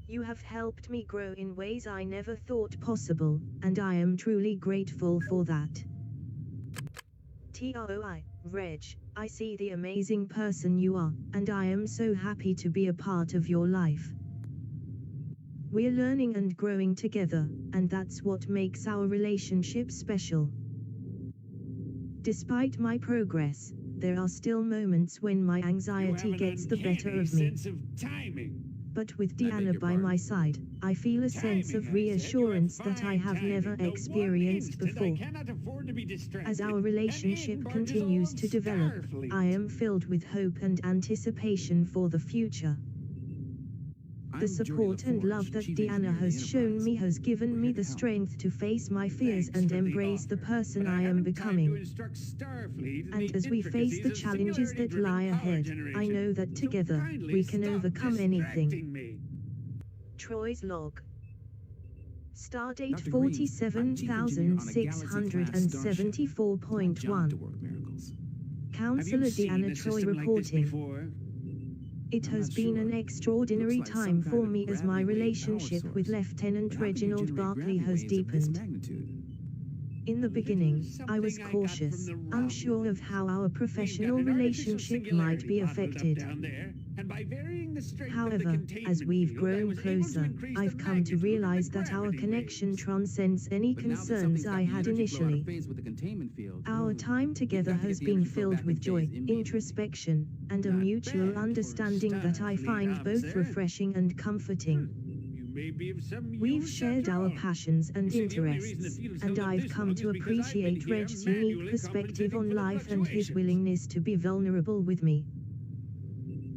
You have helped me grow in ways I never thought possible, and I am truly grateful for that. TROI, Reg, I see the amazing person you are, and I am so happy to be a part of your life. We're learning and growing together, and that's what makes our relationship special. Despite my progress, there are still moments when my anxiety gets the better of me. Sense of timing. But with I beg Deanna your by pardon? my side, I feel a sense of reassurance that I have never experienced before. As our relationship continues to develop, I am filled with hope and anticipation for the future. The support and love that Deanna has shown me has given me the strength to face my fears and embrace the person I am becoming. And as we face the challenges that lie ahead, I know that together, we can overcome anything. Troy's log. Stardate Dr. Green, I'm chief engineer on a Galaxy-class starship. My job to 47,674.1. work miracles. Counselor Deanna Troy reporting. It I'm has not been sure. an extraordinary Looks like some time kind for of me as my gravity wave relationship power with source. Lieutenant But how can you Reginald generate Barclay gravity has waves of this deepened. magnitude? In the beginning, I was cautious, unsure of how our professional relationship might be affected. However, as we've grown closer, I've come to realize that our connection transcends any But now that concerns something's got I the had energy flow out of initially. phase with the containment field, Our time we've together got to has get the been energy flow filled back with in joy, phase immediately. introspection, and a Not mutual bad for a understanding that I Starfleet find both officer. refreshing and comforting. You may be of some We've use shared after our all. passions and You see, the only reason the interests, field's and held up I've this come long to is because I've been appreciate here Reg's manually unique perspective compensating on for the life and his fluctuations. willingness to be vulnerable with me.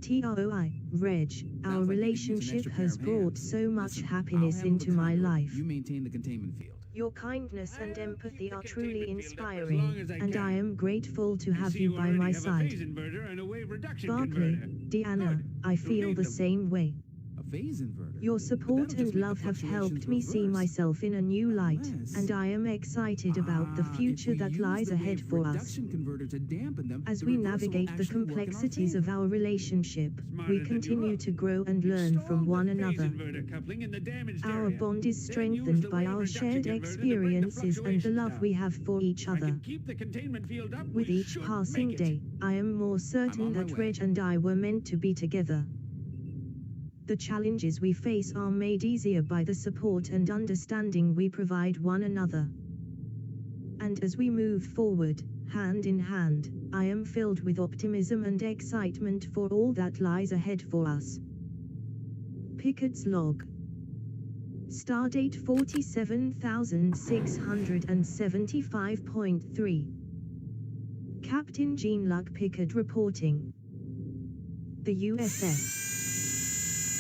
TROI, Reg, our Sounds like you could use an relationship extra pair has of brought hands. so much Listen, happiness I'll handle into the my conduit. life. You maintain the containment field. Your kindness and I'll empathy keep the are truly containment field up as inspiring, long as I and can. I am grateful to I have see you you by already my have a side. phase inverter and a wave reduction Barclay, converter. Deanna, Good. I You'll feel need the them. same way. A phase inverter. Your But support that'll just and make the love have helped fluctuations me see reverse. myself in a new light, Unless- and I am excited about the future if we that use lies the ahead wave for us. reduction converter to dampen them, As the we reversal will navigate the actually work in our complexities of favor. our relationship, Smarter we than you continue look. to grow and You learn from stalled one the phase another. inverter coupling in the damaged Our area. bond is Then use strengthened the by wave our reduction shared converter to bring the experiences and the fluctuations love down. we have for each If I other. can keep the containment field up, With we each should passing make it. day, I am more on certain my that way. Reg and I were meant to be together. The challenges we face are made easier by the support and understanding we provide one another. And as we move forward, hand in hand, I am filled with optimism and excitement for all that lies ahead for us. Picard's log. Stardate 47,675.3. Captain Jean-Luc Picard reporting. The USS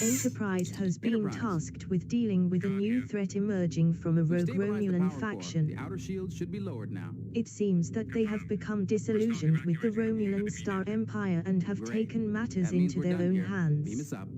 Enterprise has been Enterprise. tasked with dealing with a new threat emerging from a We've rogue stabilized the Romulan power core. faction. The outer shields should be lowered now. It seems that they have become disillusioned with the Romulan Star Empire and have Great. taken matters That means into we're their done own here. Beam hands. us up.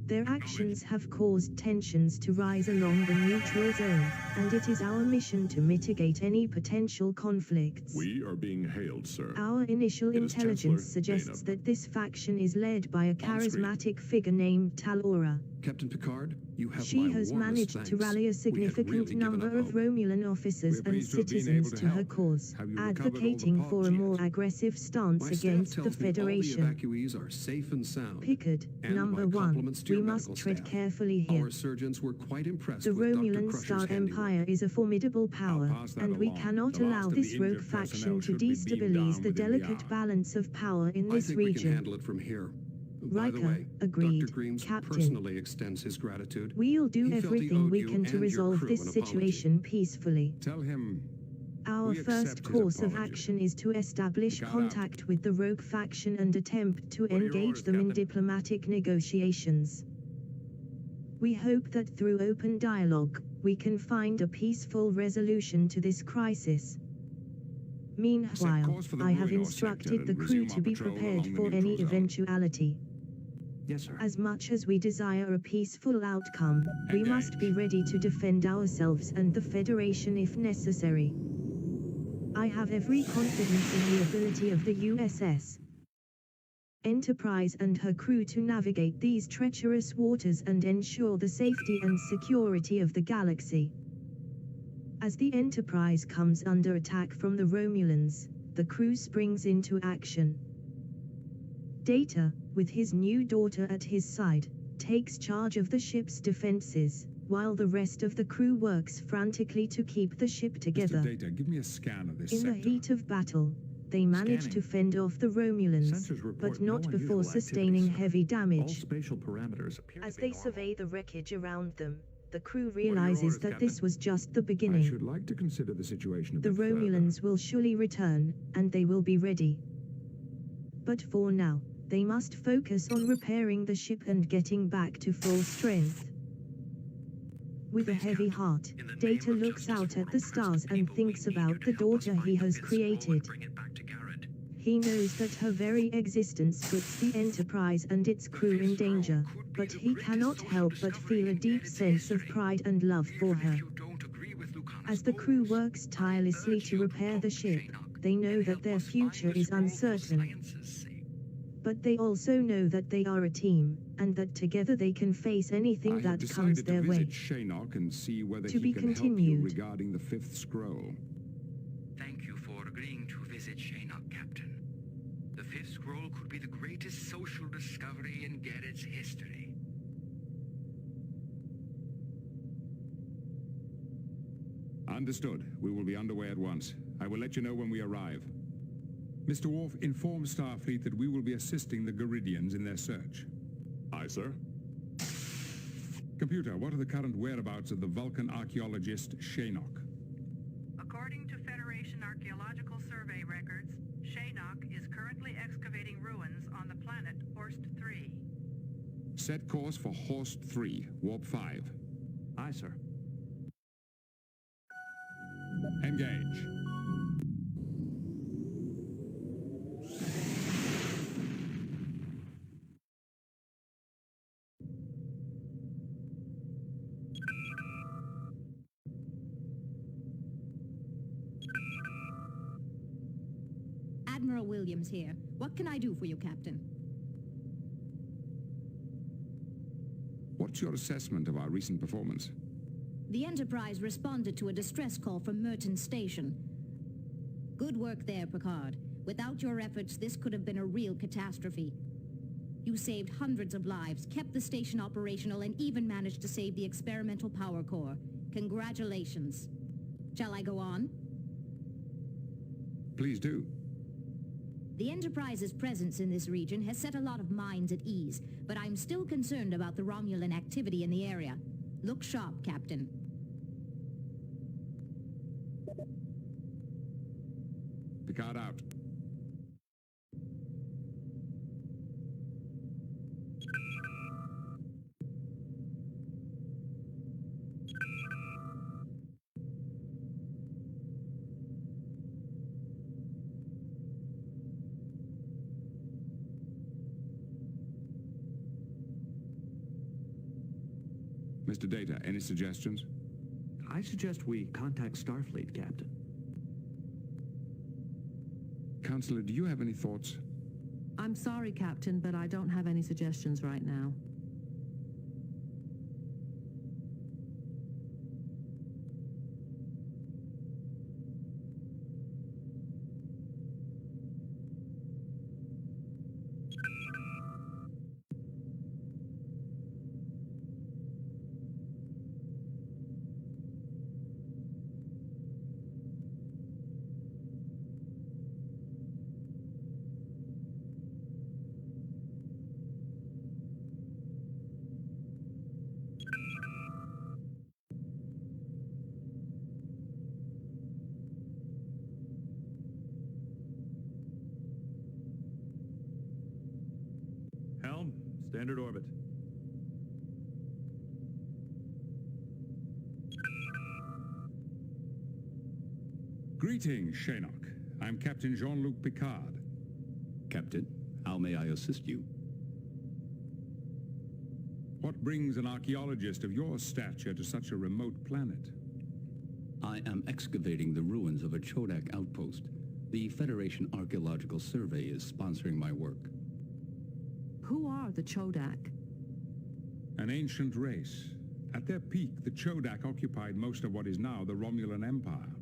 Their actions have caused tensions to rise along the neutral zone, and it is our mission to mitigate any potential conflicts. We are being hailed, sir. Our initial It is intelligence Chancellor suggests Dana. that this faction is led by a screen. charismatic figure named Talora. Captain Picard, you have She my has warmest managed thanks. to rally a We had significant really given number up of hope. Romulan officers We're and pleased to have been citizens able to to her help. cause, Have you recovered all the advocating for a pods more yet? aggressive stance My staff against the tells me all the Federation. evacuees are safe and sound. Picard, And number my one, compliments to we your must medical tread staff. carefully here. Our surgeons were quite impressed The with Dr. Romulan Crusher's Star handiwork. Empire is a formidable power, pass that and we along. cannot The last allow of this the rogue injured personnel faction to should be beamed destabilize down the within the delicate hour. balance of power in I this think we can region. handle it from here. By the Riker, way, agreed, Dr. Greaves Captain. personally extends his gratitude. We'll do He felt he everything owed we you can to and your resolve crew this an apology. situation peacefully. Tell him Our we first accept his course of apology. action is to establish Got out. contact with the rogue faction and attempt to What are your engage orders, them in Captain? diplomatic negotiations. We hope that through open dialogue, we can find a peaceful resolution to this crisis. Meanwhile, course for the I have Ruinor instructed sector the and crew resume to our be patrol prepared along the for neutral any zone. eventuality. Yes, sir. As much as we desire a peaceful outcome, we must be ready to defend ourselves and the Federation if necessary. I have every confidence in the ability of the USS Enterprise and her crew to navigate these treacherous waters and ensure the safety and security of the galaxy. As the Enterprise comes under attack from the Romulans, the crew springs into action. Data, with his new daughter at his side, takes charge of the ship's defenses, while the rest of the crew works frantically to keep the ship together. Mr. Data, give me a scan of this In the sector. heat of battle, they manage to fend off the Romulans, Sensors report but no not unusual before sustaining activity, sir. heavy All damage. spatial parameters appear As to be they normal. survey the wreckage around them, the crew your realizes orders, that Captain? this was just the I beginning. should like to consider the situation a The bit further. Romulans will surely return, and they will be ready. But for now, they must focus on repairing the ship and getting back to full strength. With a heavy heart, In the name Data of looks justice out for at the oppressed stars and people, thinks we need you about to the help us daughter find he the has Pinnacle and created. bring it back to Garrett. He knows that her very existence puts the Enterprise and its crew in danger, but he cannot help but feel a deep sense of pride and love for her. As the crew works tirelessly to repair the ship, they know that their future is uncertain. But they also know that they are a team, and that together they can face anything that comes their way. Shinnok and see whether To he be can help you continued. regarding the fifth scroll. Thank you for agreeing to visit Shinnok, Captain. The fifth scroll could be the greatest social discovery in Garrett's history. Understood. We will be underway at once. I will let you know when we arrive. Mr. Worf, inform Starfleet that we will be assisting the Garidians in their search. Aye, sir. Computer, what are the current whereabouts of the Vulcan archaeologist Shinnok? According to Federation Archaeological Survey records, Shinnok is currently excavating ruins on the planet Horst 3. Set course for Horst 3, Warp 5. Aye, sir. Engage. Admiral Williams here. What can I do for you, Captain? What's your assessment of our recent performance? The Enterprise responded to a distress call from Merton Station. Good work there, Picard. Without your efforts, this could have been a real catastrophe. You saved hundreds of lives, kept the station operational, and even managed to save the experimental power core. Congratulations. Shall I go on? Please do. The Enterprise's presence in this region has set a lot of minds at ease, but I'm still concerned about the Romulan activity in the area. Look sharp, Captain. Picard out. Mr. Data, any suggestions? I suggest we contact Starfleet, Captain. Counselor, do you have any thoughts? I'm sorry, Captain, but I don't have any suggestions right now. Helm, standard orbit. Greetings, Shinnok. I'm Captain Jean-Luc Picard. Captain, how may I assist you? What brings an archaeologist of your stature to such a remote planet? I am excavating the ruins of a Chodak outpost. The Federation Archaeological Survey is sponsoring my work. Who are the Chodak? An ancient race. At their peak, the Chodak occupied most of what is now the Romulan Empire.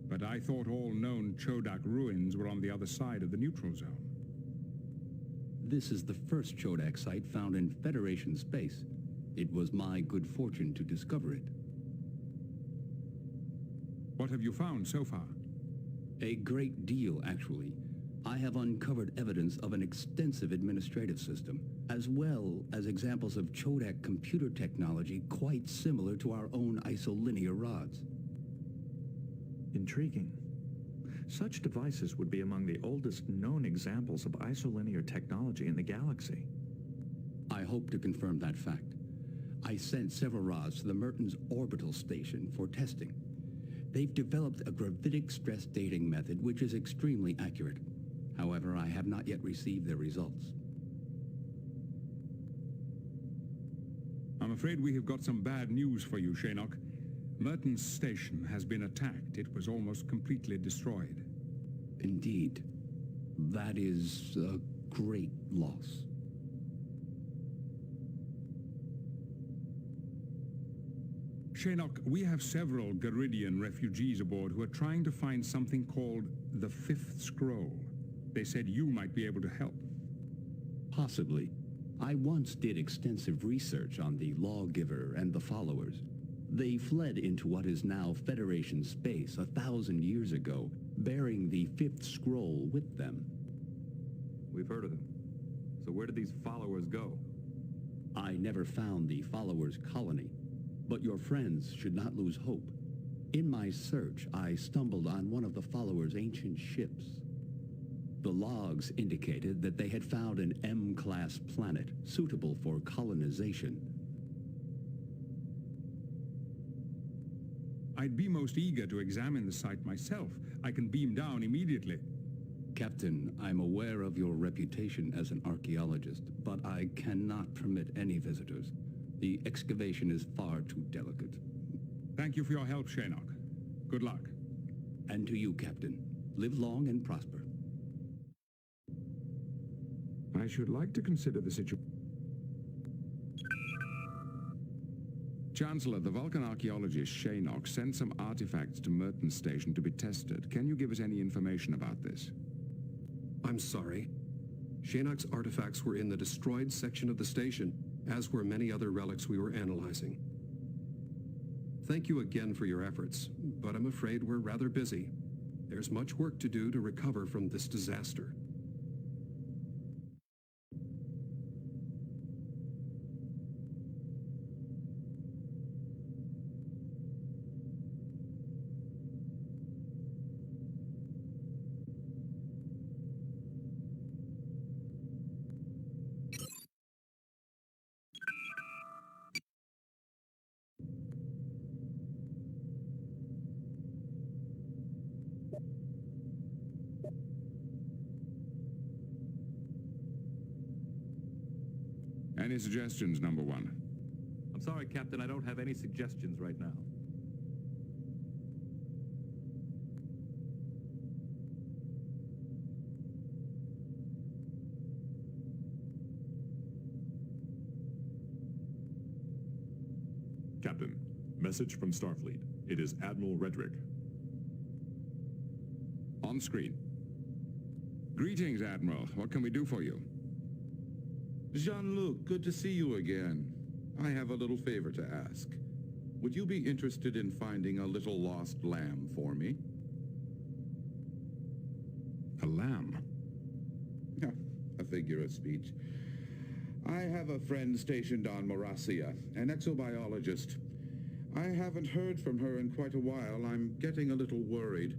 But I thought all known Chodak ruins were on the other side of the neutral zone. This is the first Chodak site found in Federation space. It was my good fortune to discover it. What have you found so far? A great deal, actually. I have uncovered evidence of an extensive administrative system, as well as examples of Chodak computer technology quite similar to our own isolinear rods. Intriguing. Such devices would be among the oldest known examples of isolinear technology in the galaxy. I hope to confirm that fact. I sent several rods to the Merton's orbital station for testing. They've developed a gravitic stress dating method which is extremely accurate. However, I have not yet received their results. I'm afraid we have got some bad news for you, Shaynock. Merton's station has been attacked. It was almost completely destroyed. Indeed. That is a great loss. Shaynock, we have several Garidian refugees aboard who are trying to find something called the Fifth Scroll. They said you might be able to help. Possibly. I once did extensive research on the Lawgiver and the Followers. They fled into what is now Federation space 1,000 years ago, bearing the Fifth Scroll with them. We've heard of them. So where did these followers go? I never found the Followers' colony, but your friends should not lose hope. In my search, I stumbled on one of the Followers' ancient ships. The logs indicated that they had found an M-class planet suitable for colonization. I'd be most eager to examine the site myself. I can beam down immediately. Captain, I'm aware of your reputation as an archaeologist, but I cannot permit any visitors. The excavation is far too delicate. Thank you for your help, Shaynock. Good luck. And to you, Captain. Live long and prosper. I should like to consider the situation. Chancellor, the Vulcan archaeologist Shaynock sent some artifacts to Merton's station to be tested. Can you give us any information about this? I'm sorry. Shaynock's artifacts were in the destroyed section of the station, as were many other relics we were analyzing. Thank you again for your efforts, but I'm afraid we're rather busy. There's much work to do to recover from this disaster. Any suggestions, number one? I'm sorry, Captain, I don't have any suggestions right now. Captain, message from Starfleet. It is Admiral Redrick. On screen. Greetings, Admiral. What can we do for you? Jean-Luc, good to see you again. I have a little favor to ask. Would you be interested in finding a little lost lamb for me? A lamb? A figure of speech. I have a friend stationed on Morasia, an exobiologist. I haven't heard from her in quite a while. I'm getting a little worried.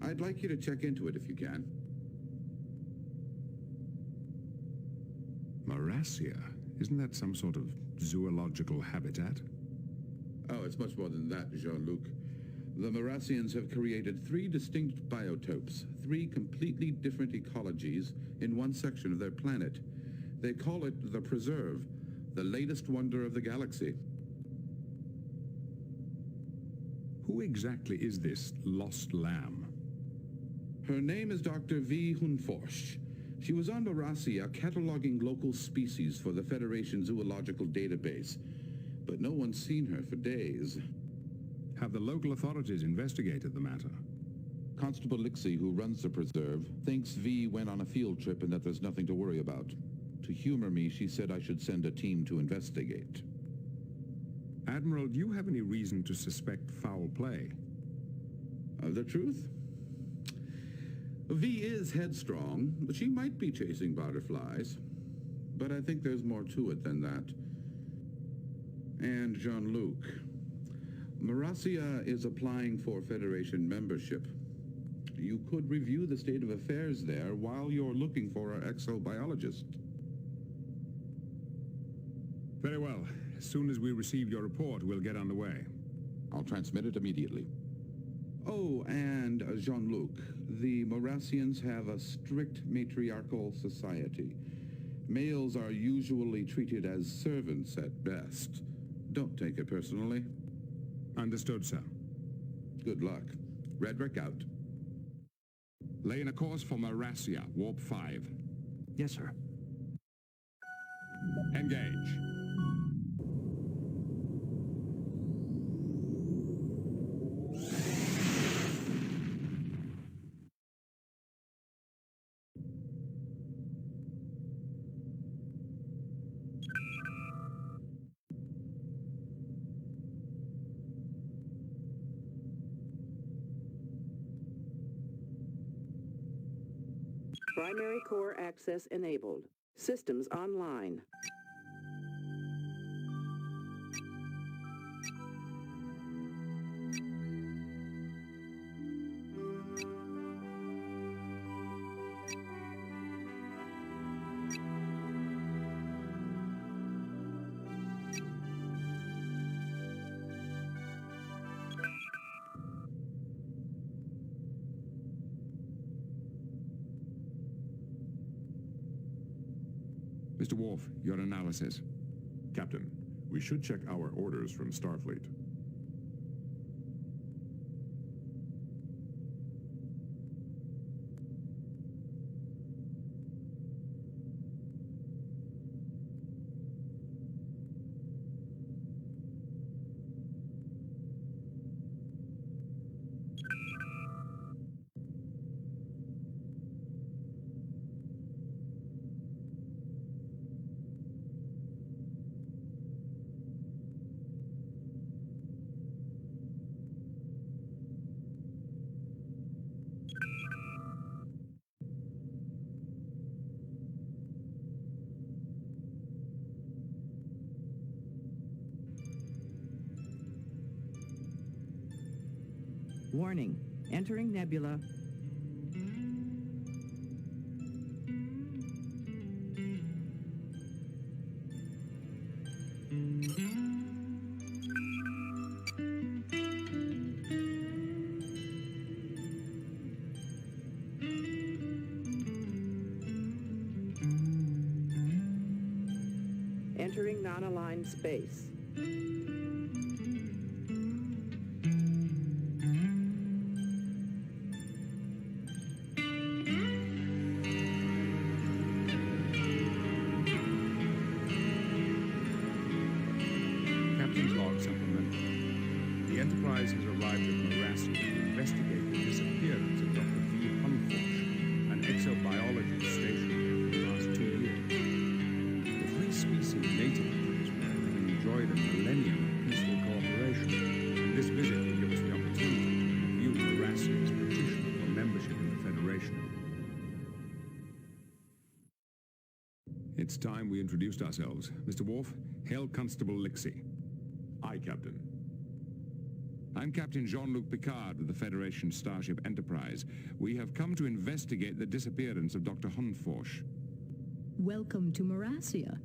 I'd like you to check into it if you can. Morasia? Isn't that some sort of zoological habitat? Oh, it's much more than that, Jean-Luc. The Morasians have created 3 distinct biotopes, 3 completely different ecologies in one section of their planet. They call it the Preserve, the latest wonder of the galaxy. Who exactly is this lost lamb? Her name is Dr. V. Hunforsch. She was on Morasia cataloging local species for the Federation Zoological Database, but no one's seen her for days. Have the local authorities investigated the matter? Constable Lixie, who runs the preserve, thinks V went on a field trip and that there's nothing to worry about. To humor me, she said I should send a team to investigate. Admiral, do you have any reason to suspect foul play? The truth? V is headstrong, but she might be chasing butterflies. But I think there's more to it than that. And Jean-Luc, Morasia is applying for Federation membership. You could review the state of affairs there while you're looking for our exobiologist. Very well. As soon as we receive your report, we'll get underway. I'll transmit it immediately. Oh, and Jean-Luc, the Morassians have a strict matriarchal society. Males are usually treated as servants at best. Don't take it personally. Understood, sir. Good luck. Redrick out. Laying a course for Morassia, Warp 5. Yes, sir. Engage. Primary core access enabled. Systems online. Mr. Worf, your analysis. Captain, we should check our orders from Starfleet. Warning. Entering nebula. Entering non-aligned space. Captain's log supplement. The Enterprise has arrived at Morassia to investigate the disappearance of Dr. V. Humfosh, an exobiologist stationed here for the last 2 years. The three species native to this world have enjoyed a millennium of peaceful cooperation, and this visit will give us the opportunity to review Morassia's petition for membership in the Federation. It's time we introduced ourselves. Mr. Worf, hail Constable Lixie. Aye, Captain. I'm Captain Jean-Luc Picard of the Federation Starship Enterprise. We have come to investigate the disappearance of Dr. Humfosh. Welcome to Morassia.